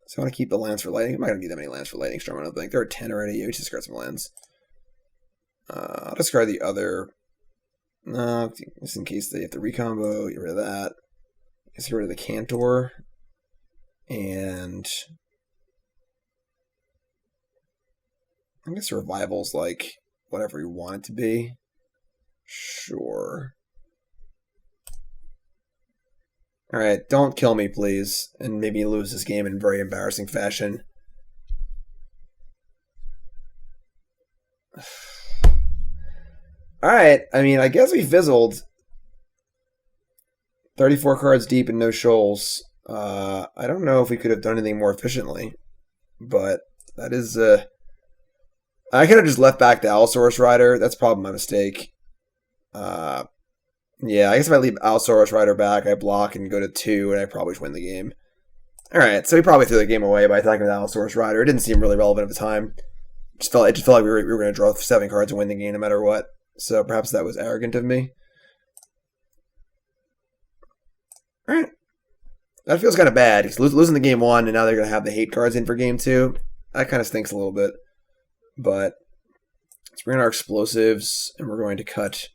So I want to keep the lands for Lightning. I'm not going to need that many lands for Lightning Storm, I don't think. There are 10 already. Yeah, we just discard some lands. I'll discard the other. No, just in case they have to recombo, get rid of that. Let's get rid of the Cantor. And I guess Revival's like whatever you want it to be. Sure. Alright, don't kill me, please. And maybe lose this game in very embarrassing fashion. Alright, I mean, I guess we fizzled. 34 cards deep and no shoals. I don't know if we could have done anything more efficiently. But that is... I could have just left back the Allosaurus Rider. That's probably my mistake. Yeah, I guess if I leave Allosaurus Rider back, I block and go to 2, and I probably just win the game. Alright, so we probably threw the game away by attacking with Allosaurus Rider. It didn't seem really relevant at the time. It just felt like we were going to draw 7 cards and win the game no matter what. So perhaps that was arrogant of me. Alright. That feels kind of bad. He's losing the game 1, and now they're going to have the hate cards in for game 2. That kind of stinks a little bit. But let's bring in our explosives, and we're going to cut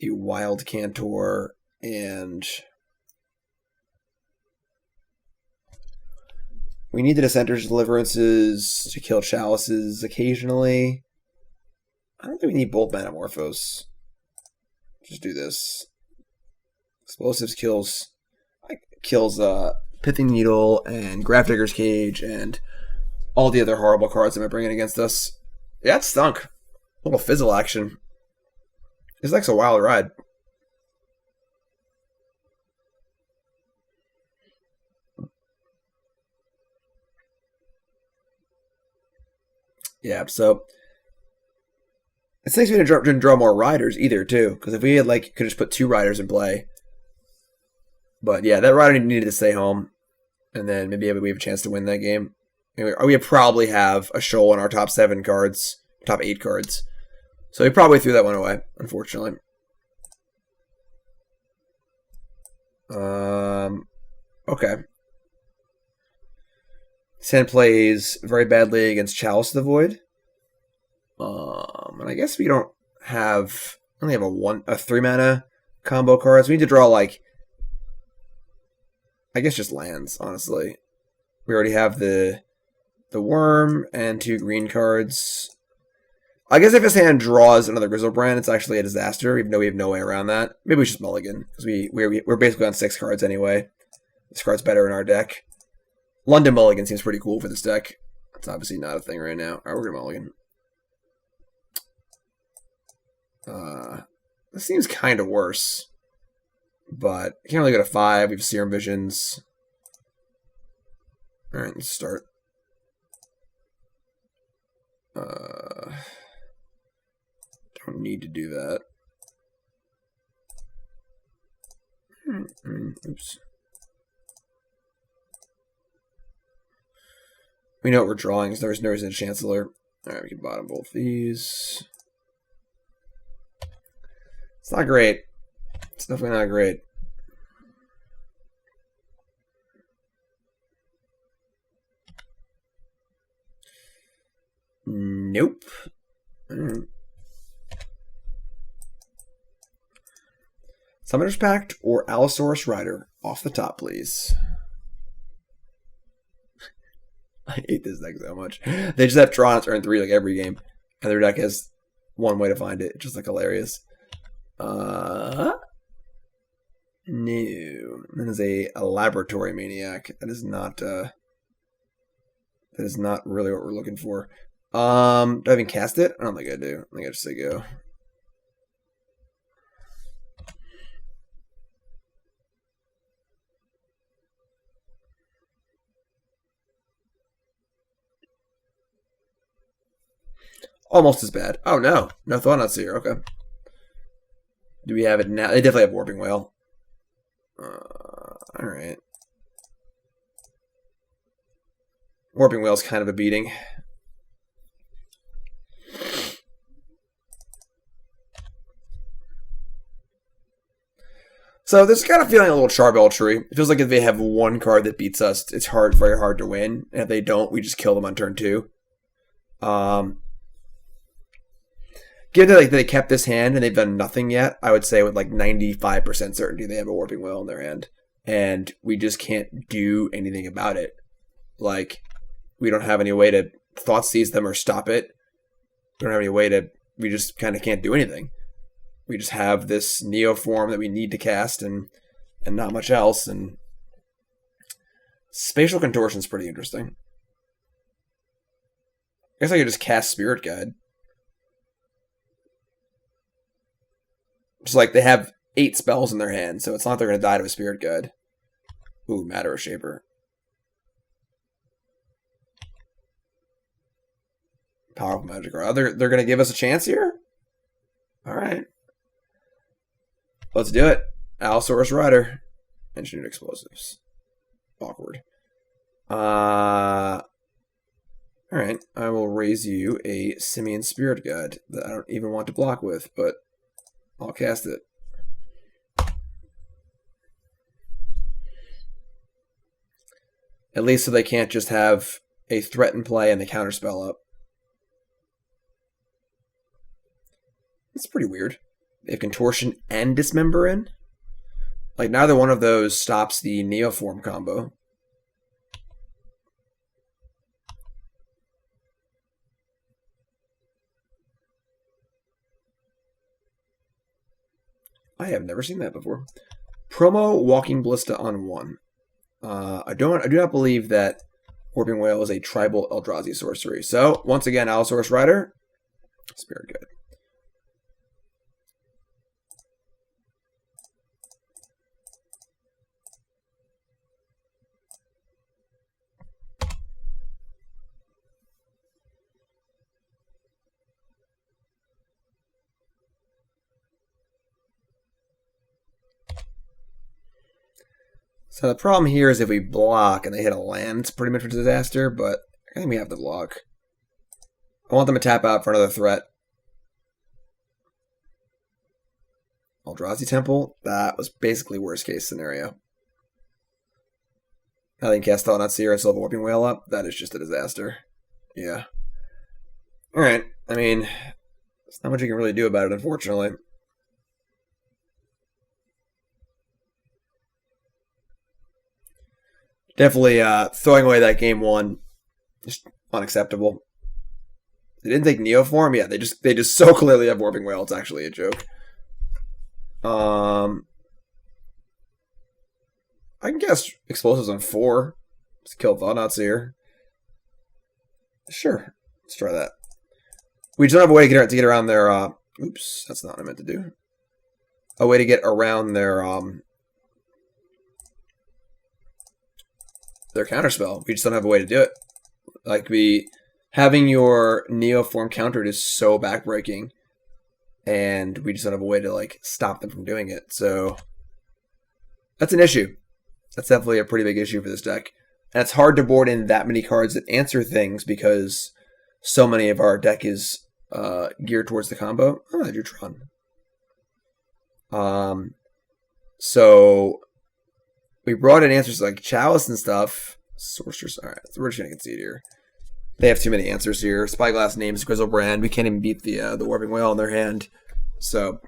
a Wild Cantor, and we need the Dissenters, Deliverances to kill Chalices occasionally. I don't think we need both Manamorphose. Just do this. Explosives kills Pithing Needle and Grafdigger's Cage and all the other horrible cards that might bring in against us. Yeah, it stunk. A little fizzle action. This deck's a wild ride. Yeah, so it's nice we didn't draw more riders either, too. Because if we had could just put 2 riders in play. But yeah, that rider needed to stay home, and then maybe we have a chance to win that game. Anyway, we probably have a shoal in our top 7 cards, top 8 cards. So we probably threw that one away, unfortunately. Okay. Sand plays very badly against Chalice the Void. And I guess we don't have... only have a 3 mana combo card. So we need to draw, I guess just lands, honestly. We already have the Worm and 2 green cards. I guess if his hand draws another Griselbrand, it's actually a disaster, even though we have no way around that. Maybe we should mulligan, because we're basically on 6 cards anyway. This card's better in our deck. London mulligan seems pretty cool for this deck. It's obviously not a thing right now. Alright, we're going to mulligan. This seems kind of worse. But I can't really go to 5. We have Serum Visions. Alright, let's start. Don't need to do that. Oops. We know what we're drawing, so there's no reason to Chancellor. Alright, we can bottom both these. It's not great. It's definitely not great. Nope. Summoner's Pact or Allosaurus Rider off the top, please. I hate this deck so much. They just have draw on turn 3 every game. And their deck has one way to find it. It's just hilarious. No. That is a Laboratory Maniac. That is not really what we're looking for. Do I even cast it? I don't think I do. I think I just say go. almost as bad. Oh no, no Thought-Knot Seer. Okay. Do we have it now? They definitely have Warping Whale. All right. Warping Whale's kind of a beating. So there's kind of feeling a little Charbelchery. It feels like if they have one card that beats us, it's very hard to win. And if they don't, we just kill them on turn 2. Given that they kept this hand and they've done nothing yet, I would say with like 95% certainty they have a Warping Whale in their hand. And we just can't do anything about it. Like, we don't have any way to Thoughtseize them or stop it. We don't have any way to... We just kind of can't do anything. We just have this Neoform that we need to cast and not much else. And Spatial Contortion is pretty interesting. I guess I could just cast Spirit Guide. Just like they have 8 spells in their hand, so it's not like they're going to die to a Spirit Guide. Ooh, Matter Shaper. Powerful magic. They're going to give us a chance here? Alright. Let's do it. Allosaurus Rider. Engineered Explosives. Awkward. Alright. I will raise you a Simian Spirit Guide that I don't even want to block with, but I'll cast it. At least so they can't just have a threat in play and the counterspell up. It's pretty weird. They have Contortion and Dismember in. Like, neither one of those stops the Neoform combo. I have never seen that before. Promo Walking Ballista on 1. I do not believe that Warping Whale is a tribal Eldrazi sorcery. So, once again, Allosaurus Rider. Spirit Guide. So the problem here is if we block and they hit a land, it's pretty much a disaster, but I think we have to block. I want them to tap out for another threat. Eldrazi Temple, that was basically worst case scenario. I think cast Thought-Knot Seer and still have a Warping Whale up, that is just a disaster. Yeah. Alright, I mean, there's not much you can really do about it, unfortunately. Definitely throwing away that game 1, just unacceptable. They didn't take Neoform, yeah. They just so clearly have Warping Whale. It's actually a joke. I can cast Explosives on 4. Just kill Thought-Knot Seer. Sure, let's try that. We just don't have a way to get around their. Oops, that's not what I meant to do. A way to get around their counterspell. We just don't have a way to do it. Like, having your Neoform countered is so backbreaking, and we just don't have a way to like stop them from doing it. So that's an issue. That's definitely a pretty big issue for this deck. And it's hard to board in that many cards that answer things because so many of our deck is geared towards the combo. Oh, I do Tron. So we brought in answers like Chalice and stuff. Sorcerers. Alright, so we're just going to concede here. They have too many answers here. Spyglass names Griselbrand. We can't even beat the Warping Whale in their hand. So,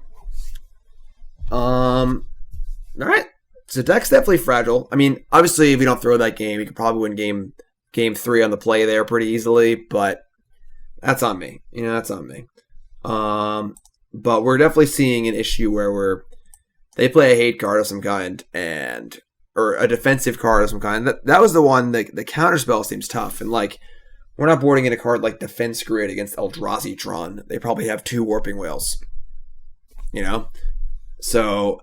alright. So deck's definitely fragile. I mean, obviously, if we don't throw that game, we could probably win game 3 on the play there pretty easily, but that's on me. You know, that's on me. But we're definitely seeing an issue where they play a hate card of some kind, or a defensive card of some kind. That was the one that the counterspell seems tough. And like, we're not boarding in a card like Defense Grid against Eldrazi Tron. They probably have 2 Warping Whales. You know? So,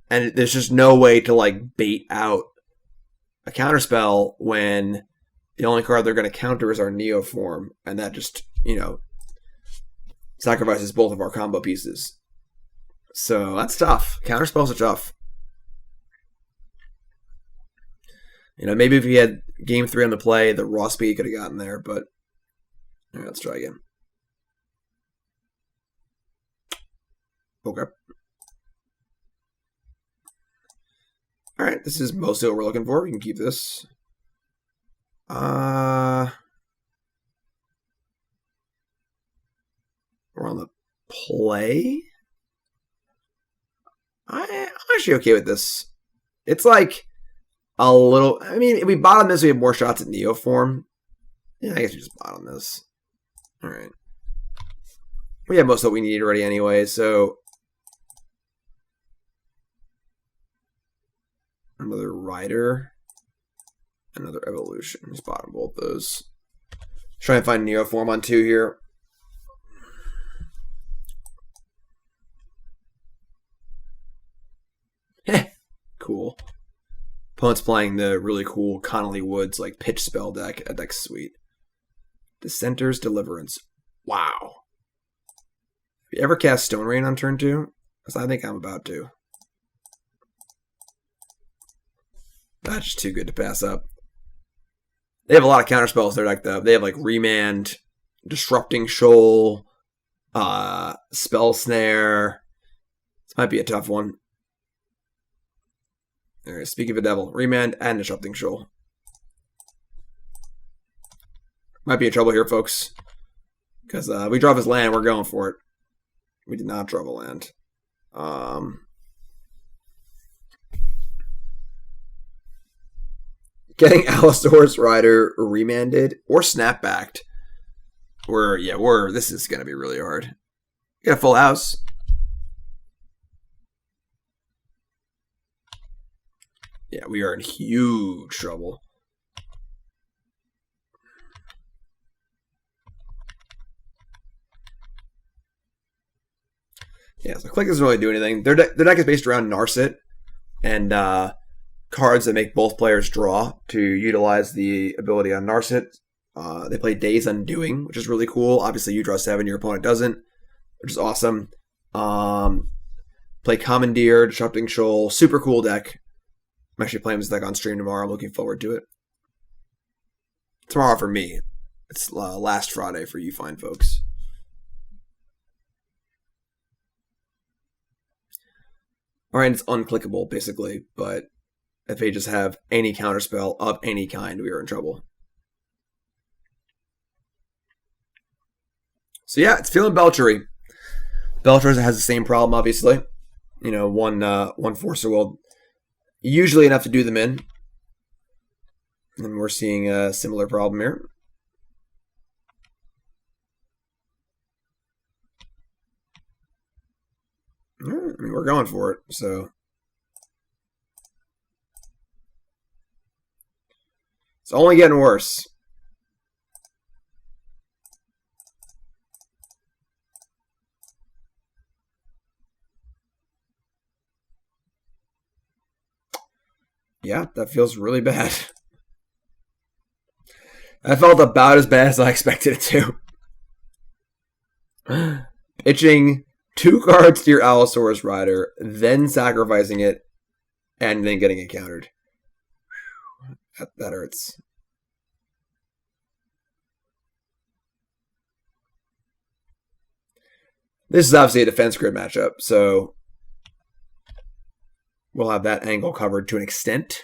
and there's just no way to like bait out a counterspell when the only card they're going to counter is our Neoform, and that just, sacrifices both of our combo pieces. So that's tough. Counter spells are tough. Maybe if he had game 3 on the play, the raw speed could have gotten there, but let's try again. Okay. Alright, this is mostly what we're looking for. We can keep this. We're on the play. I'm actually okay with this. It's like a little... I mean, if we bottom this, we have more shots at Neoform. Yeah, I guess we just bottom this. Alright. We have most of what we need already anyway, so... Another Rider. Another Evolution. Just bottom both those. Try and find Neoform on 2 here. Cool. Opponent's playing the really cool Connolly Woods like pitch spell deck. That deck's sweet. Dissenter's Deliverance. Wow. Have you ever cast Stone Rain on turn 2? Because I think I'm about to. That's just too good to pass up. They have a lot of counter spells in their deck though. They have like Remand, Disrupting Shoal, Spell Snare. This might be a tough one. Alright, speak of a devil. Remand and Disrupting Shoal. Might be in trouble here, folks. Because we draw his land, we're going for it. We did not draw a land. Getting Allosaurus Rider remanded or snapbacked. This is going to be really hard. We got a full house. Yeah, we are in huge trouble. Yeah, so Click doesn't really do anything. Their deck is based around Narset and cards that make both players draw to utilize the ability on Narset. They play Days Undoing, which is really cool. Obviously, you draw 7, your opponent doesn't, which is awesome. Play Commandeer, Disrupting Shoal, super cool deck. I'm actually playing this deck on stream tomorrow. I'm looking forward to it. Tomorrow for me. It's last Friday for you fine folks. Alright, it's unclickable, basically, but if they just have any counterspell of any kind, we are in trouble. So yeah, it's feeling Belchery. Belcher has the same problem, obviously. One Force of Will. Usually enough to do them in. And we're seeing a similar problem here. We're going for it, so. It's only getting worse. Yeah, that feels really bad. That felt about as bad as I expected it to. Pitching 2 cards to your Allosaurus Rider, then sacrificing it, and then getting it countered. That hurts. This is obviously a defense grid matchup, so we'll have that angle covered to an extent.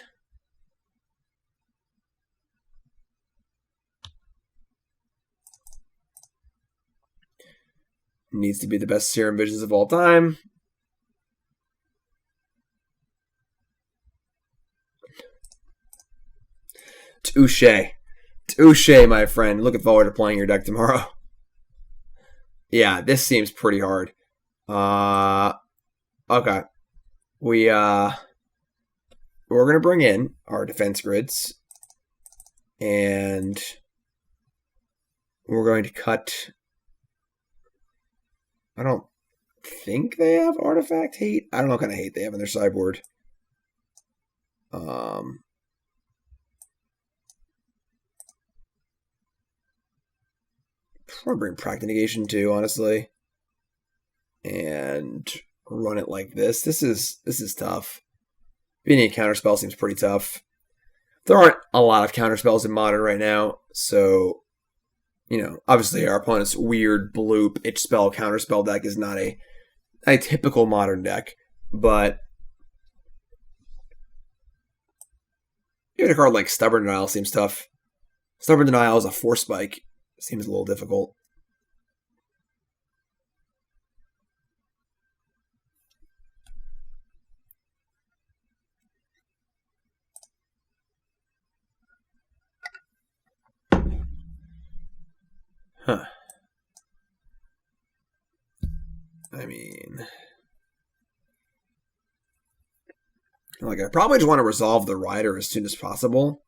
Needs to be the best Serum Visions of all time. Touche. Touche, my friend. Looking forward to playing your deck tomorrow. Yeah, this seems pretty hard. Okay. We're going to bring in our defense grids. And we're going to cut... I don't think they have Artifact Hate. I don't know what kind of hate they have in their sideboard. want to bring Pact of Negation too, honestly. And run it like this. This is tough. Being a counterspell seems pretty tough. There aren't a lot of counterspells in Modern right now, so obviously our opponent's weird blue pitch spell counterspell deck is not a typical Modern deck, but even a card like Stubborn Denial seems tough. Stubborn Denial is a 4-spike. Seems a little difficult. Huh. I mean, like, I probably just want to resolve the Rider as soon as possible.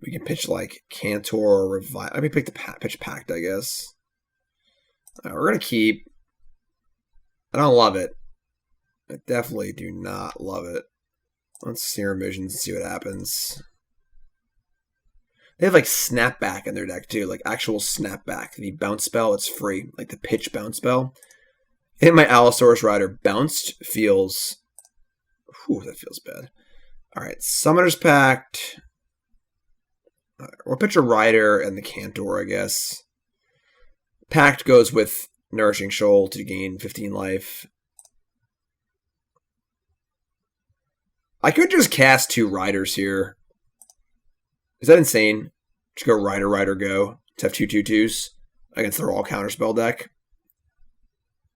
We can pitch like Cantor or Revive. Let me pick pitch Pact, I guess. We're gonna keep. I don't love it. I definitely do not love it. Let's Serum Visions and see what happens. They have like Snapback in their deck too, like actual Snapback. The bounce spell, it's free, like the pitch bounce spell. And my Allosaurus Rider bounced feels. Whew, that feels bad. All right, Summoner's Pact. Right, we'll pitch a Rider and the Cantor, I guess. Pact goes with Nourishing Shoal to gain 15 life. I could just cast 2 Riders here. Is that insane? Just go Rider, Rider, go. To have 2 2/2s against their all counterspell deck.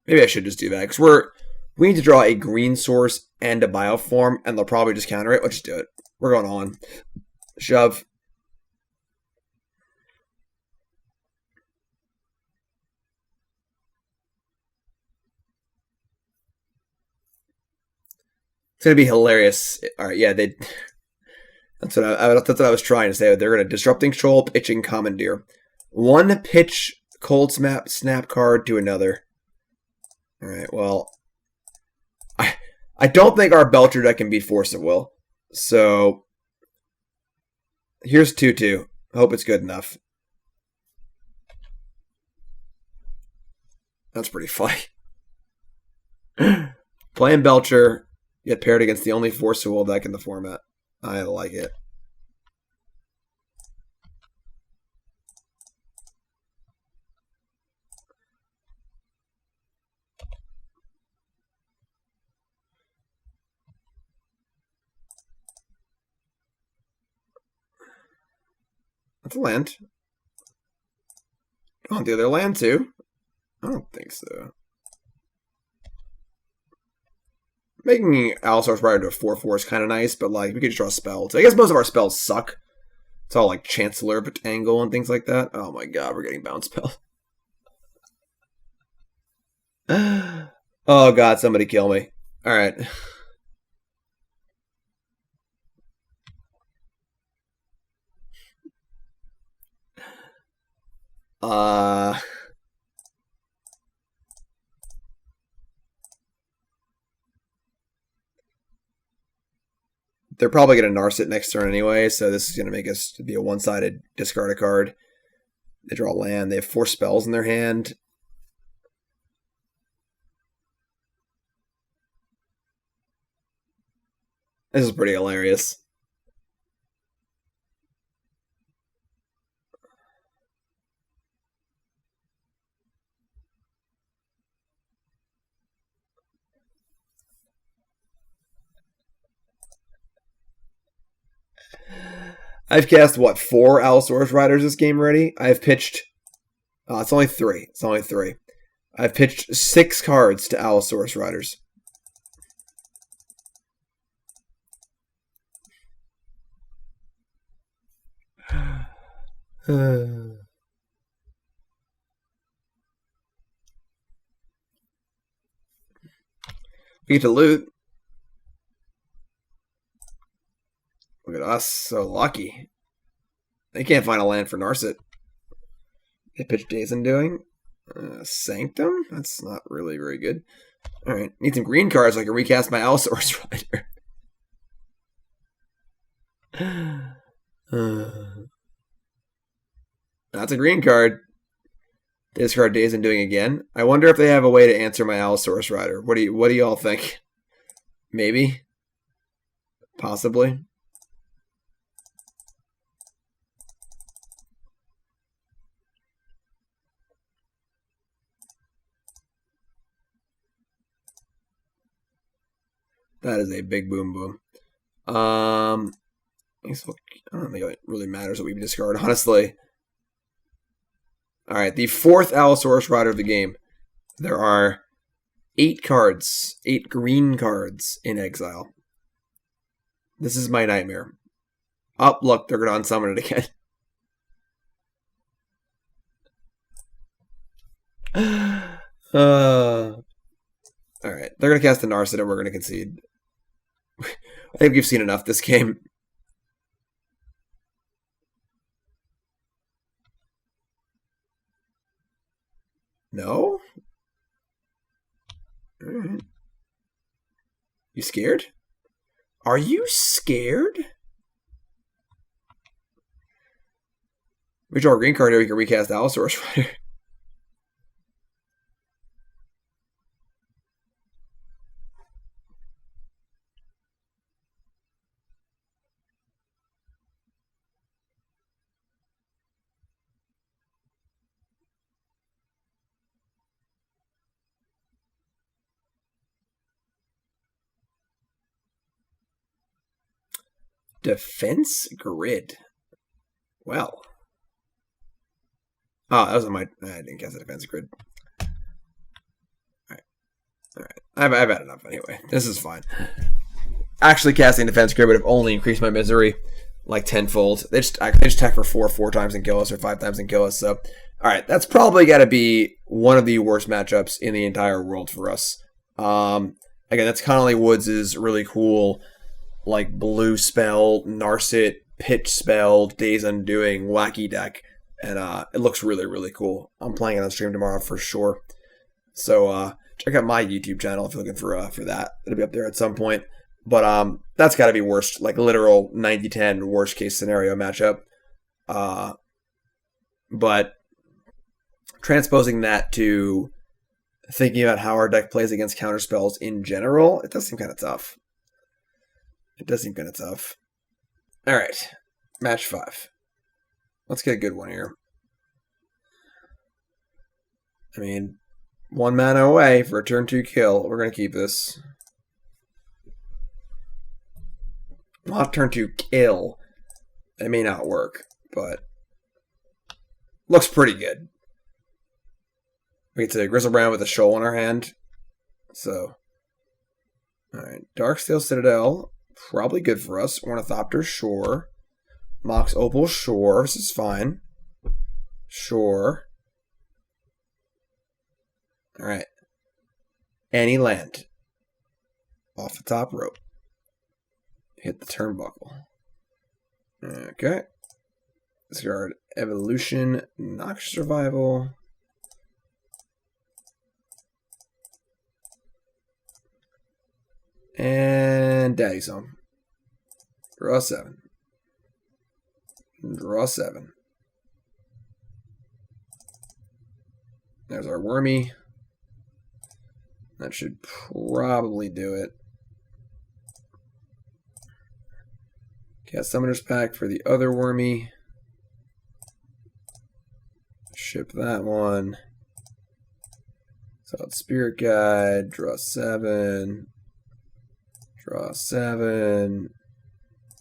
Maybe I should just do that, because we need to draw a green source and a bioform, and they'll probably just counter it. Let's just do it. We're going on. Shove. It's going to be hilarious. All right, yeah, that's what I was trying to say. They're going to Disrupting Shoal, pitching Commandeer. 1 pitch Cold Snap card to another. All right, well, I don't think our Belcher deck can beat Force at Will. So here's 2/2. Hope it's good enough. That's pretty funny. Playing Belcher, get paired against the only Force at Will deck in the format. I like it. That's a land. You want the other land too? I don't think so. Making Allosaurus Rider to a 4/4 is kind of nice, but like we could just draw spells. I guess most of our spells suck. It's all like Chancellor, Tangle, and things like that. Oh my god, we're getting bounce spell. Oh god, somebody kill me. All right. They're probably going to Narset next turn anyway, so this is going to make us be a one-sided discard a card. They draw land. They have 4 spells in their hand. This is pretty hilarious. I've cast, what, 4 Allosaurus Riders this game already? I've pitched... it's only 3. It's only 3. I've pitched 6 cards to Allosaurus Riders. We get to loot. Look at us, so lucky. They can't find a land for Narset. They pitch Days Undoing. Sanctum? That's not really very good. Alright, need some green cards so I can recast my Allosaurus Rider. That's a green card. Discard Days and doing again. I wonder if they have a way to answer my Allosaurus Rider. What do y'all think? Maybe? Possibly? That is a big boom boom. I don't think it really matters what we discard, honestly. Alright, the fourth Allosaurus Rider of the game. There are 8 cards, 8 green cards in exile. This is my nightmare. Oh, look, they're going to unsummon it again. Alright, they're going to cast the Narset and we're going to concede. I think we've seen enough this game. No? Alright. You scared? Are you scared? We draw a green card here, we can recast Allosaurus Rider. Defense Grid. Well. Oh, that was on my... I didn't cast the Defense Grid. Alright. Alright. I've had enough anyway. This is fine. Actually casting Defense Grid would have only increased my misery like tenfold. They just attack for 4 times and kill us, or 5 times and kill us. So, alright. That's probably got to be one of the worst matchups in the entire world for us. Again, that's Connolly Woods' really cool... like blue spell, Narset, pitch spell, Days Undoing, wacky deck. And it looks really, really cool. I'm playing it on stream tomorrow for sure. So check out my YouTube channel if you're looking for that. It'll be up there at some point. But that's got to be worst, like literal 90-10 worst case scenario matchup. But transposing that to thinking about how our deck plays against counterspells in general, it does seem kind of tough. It does seem kind of tough. Alright. Match 5. Let's get a good one here. I mean, 1 mana away for a turn 2 kill. We're going to keep this. Not turn 2 kill. It may not work, but looks pretty good. We get to Griselbrand with a Shoal in our hand. So, alright. Darksteel Citadel. Probably good for us. Ornithopter, sure. Mox Opal, sure. This is fine. Sure. Alright. Any land. Off the top rope. Hit the turnbuckle. Okay. Discard Evolution, Noxious Revival. And Daddy's Home. Draw 7. Draw 7. There's our Wormy. That should probably do it. Cast Summoner's Pact for the other Wormy. Ship that one. Solid Spirit Guide. Draw 7. Draw 7.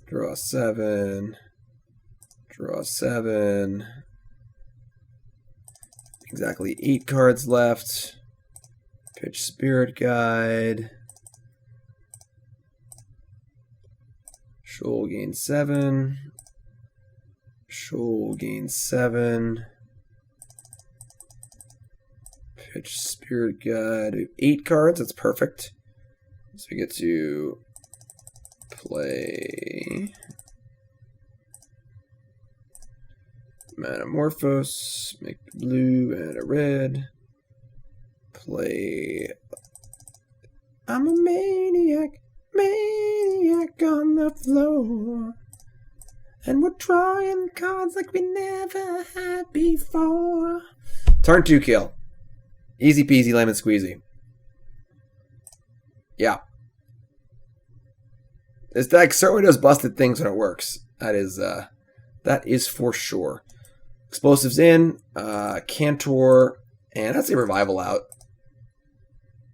Draw 7. Draw 7. Exactly 8 cards left. Pitch Spirit Guide. Shoal gain 7. Shoal gain 7. Pitch Spirit Guide. We have 8 cards. That's perfect. So we get to play Manamorphose, make a blue and a red. Play I'm a maniac, maniac on the floor. And we're drawing cards like we never had before. Turn 2 kill. Easy peasy lemon squeezy. Yeah. This deck certainly does busted things when it works. That is for sure. Explosives in, Cantor, and let's say Revival out.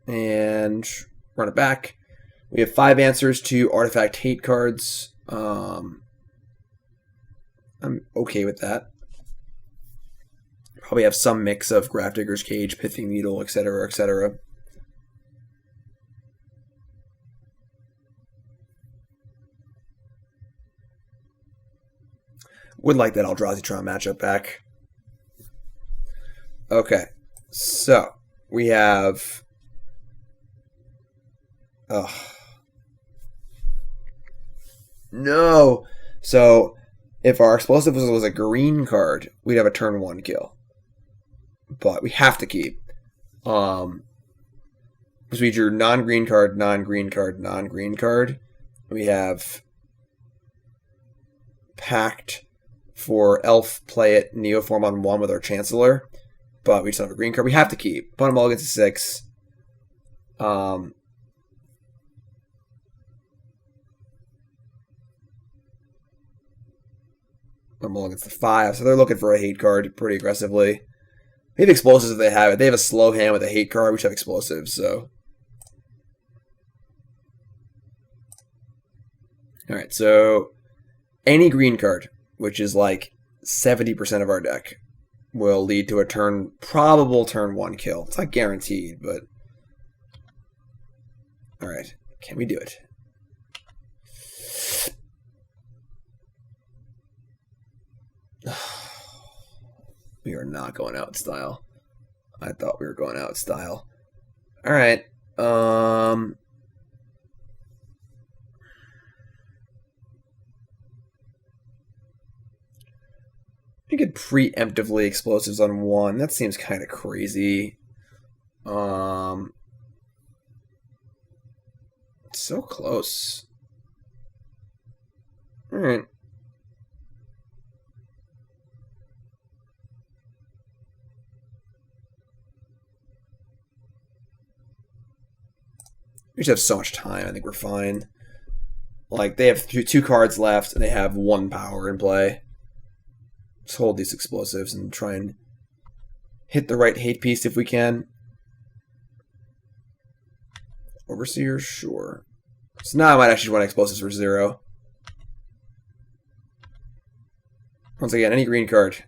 And run it back. We have 5 answers to Artifact Hate cards. I'm okay with that. Probably have some mix of Grafdigger's Cage, Pithing Needle, etc., etc. Would like that Eldrazi-tron matchup back. Okay, so we have... No! So, if our explosive was a green card, we'd have a turn 1 kill. But we have to keep. Because we drew non-green card, non-green card, non-green card. We have Pact for Elf, play it, Neoform on 1 with our Chancellor. But we just don't have a green card. We have to keep. Opponent mulligans to 6. One mulligans to 5. So they're looking for a hate card pretty aggressively. They have explosives if they have it. They have a slow hand with a hate card. We should have explosives, so. Alright, so any green card, which is like 70% of our deck, will lead to a probable turn 1 kill. It's not guaranteed, but. Alright, can we do it? We are not going out in style. I thought we were going out in style. Alright. You could preemptively explosives on 1. That seems kind of crazy. It's so close. Alright. We just have so much time. I think we're fine. Like, they have two cards left, and they have 1 power in play. Just hold these explosives and try and hit the right hate piece if we can. Overseer? Sure. So now I might actually want explosives for 0. Once again, any green card.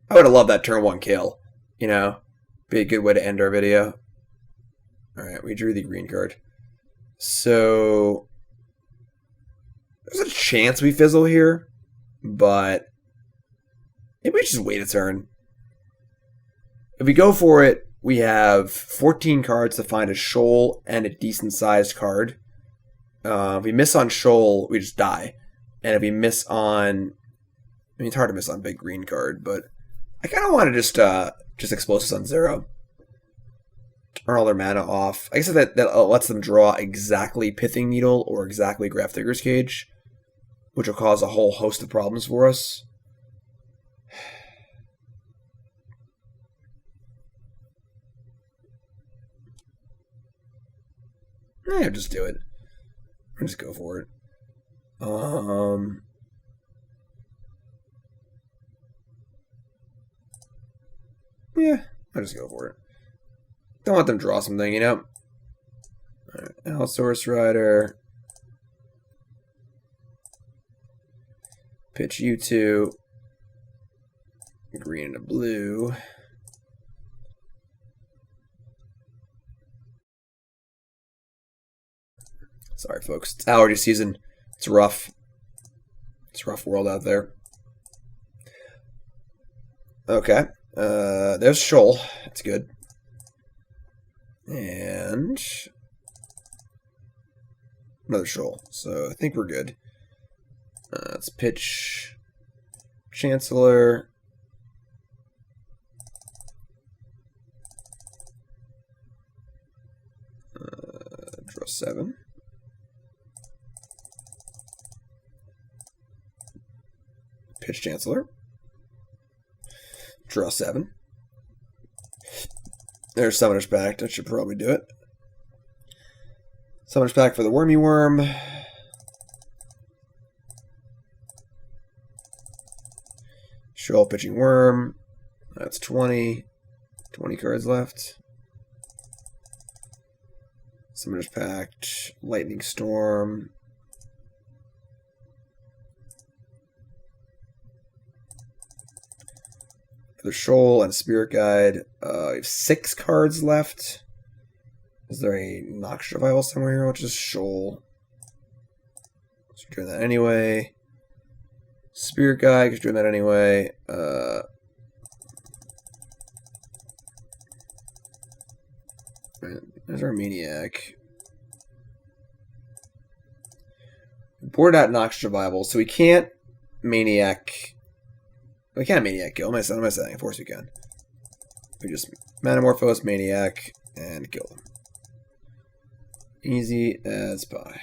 I would have loved that turn 1 kill. You know? Be a good way to end our video. Alright, we drew the green card. So there's a chance we fizzle here, but maybe we just wait a turn. If we go for it, we have 14 cards to find a shoal and a decent sized card. If we miss on shoal, we just die. And if we miss on, I mean, it's hard to miss on big green card, but I kind of want to just explosives on 0. Turn all their mana off. I guess that lets them draw exactly Pithing Needle or exactly Grafdigger's Cage, which will cause a whole host of problems for us. Yeah, just do it. Just go for it. Yeah, I'll just go for it. Don't let them draw something, you know? Alright, Allosaurus Rider. Pitch you 2. Green and a blue. Sorry, folks. It's allergy season. It's rough. It's a rough world out there. Okay. There's Shoal. That's good. And another Shoal. So I think we're good. Let's pitch Chancellor. Draw 7. Pitch Chancellor. Draw 7. There's Summoner's Pact. That should probably do it. Summoner's Pact for the Wormy Worm. Shoal Pitching Worm. That's 20. 20 cards left. Summoner's Pact. Lightning Storm. The Shoal and Spirit Guide. We have 6 cards left. Is there a Noxious Revival somewhere here? Which is Shoal. So we're doing that anyway. Spirit Guide, because we're doing that anyway. There's our Maniac. We boarded out Noxious Revival, so we can't Maniac. We can't Maniac kill. What am I saying? Of course we can. We just Manamorphose, Maniac, and kill them. Easy as pie.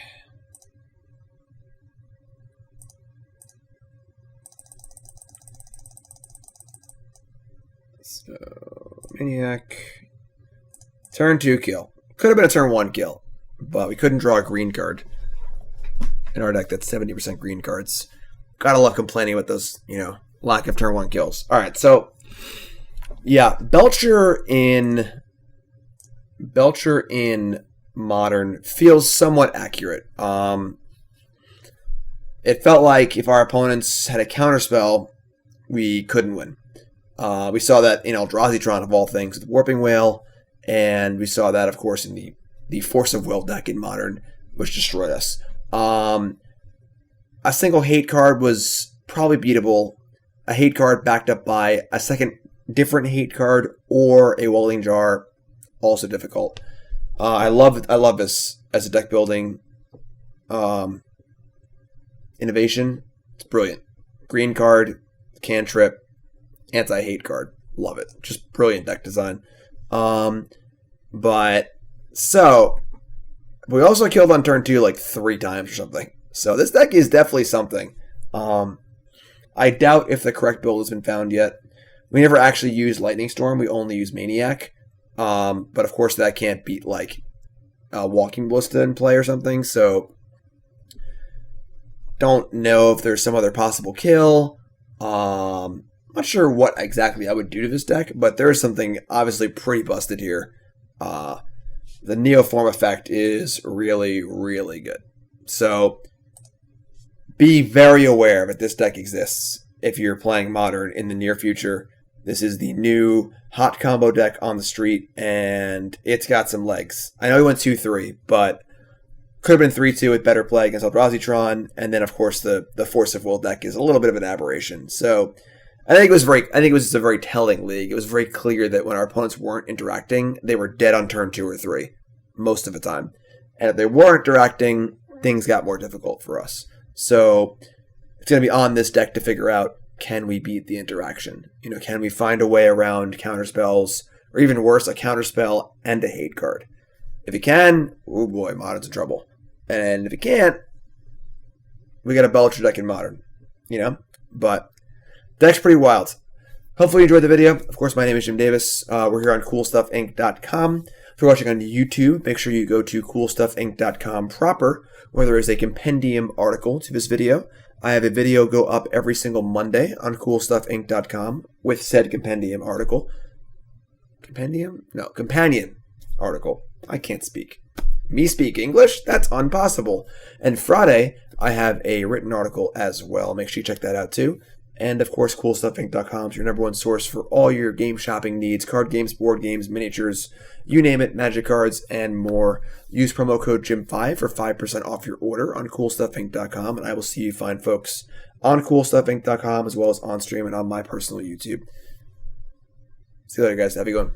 So, Maniac. Turn 2 kill. Could have been a turn 1 kill, but we couldn't draw a green card. In our deck, that's 70% green cards. Gotta love complaining with those, lack of turn 1 kills. Alright, so yeah, Belcher in Modern feels somewhat accurate. It felt like if our opponents had a counterspell, we couldn't win. We saw that in Eldrazi of all things with Warping Whale, and we saw that, of course, in the Force of Will deck in Modern, which destroyed us. A single hate card was probably beatable. A hate card backed up by a second different hate card or a Welling Jar, also difficult. I love this as a deck building innovation. It's brilliant. Green card, cantrip, anti-hate card. Love it. Just brilliant deck design. But we also killed on turn 2 like 3 times or something. So this deck is definitely something. I doubt if the correct build has been found yet. We never actually used Lightning Storm. We only use Maniac. But of course that can't beat like Walking Ballista in play or something. So don't know if there's some other possible kill. Not sure what exactly I would do to this deck, but there is something obviously pretty busted here. The Neoform effect is really, really good. So be very aware that this deck exists if you're playing Modern in the near future. This is the new hot combo deck on the street, and it's got some legs. I know he went 2-3, but could have been 3-2 with better play against Eldrazi, and then of course the Force of Will deck is a little bit of an aberration. So I think it was just a very telling league. It was very clear that when our opponents weren't interacting, they were dead on turn 2 or 3 most of the time, and if they were interacting, things got more difficult for us. So it's going to be on this deck to figure out, can we beat the interaction? Can we find a way around counterspells, or even worse, a counterspell and a hate card? If you can, oh boy, Modern's in trouble. And if you can't, we got a Belcher deck in Modern, But deck's pretty wild. Hopefully you enjoyed the video. Of course, my name is Jim Davis. We're here on CoolStuffInc.com. If you're watching on YouTube, make sure you go to CoolStuffInc.com proper, where there is a compendium article to this video. I have a video go up every single Monday on CoolStuffInc.com with said compendium article. Compendium? No, companion article. I can't speak. Me speak English? That's impossible. And Friday, I have a written article as well. Make sure you check that out too. And of course, CoolStuffInc.com is your #1 source for all your game shopping needs. Card games, board games, miniatures, you name it, magic cards, and more. Use promo code JIM5 for 5% off your order on CoolStuffInc.com. And I will see you fine folks on CoolStuffInc.com as well as on stream and on my personal YouTube. See you later, guys. Have a good one.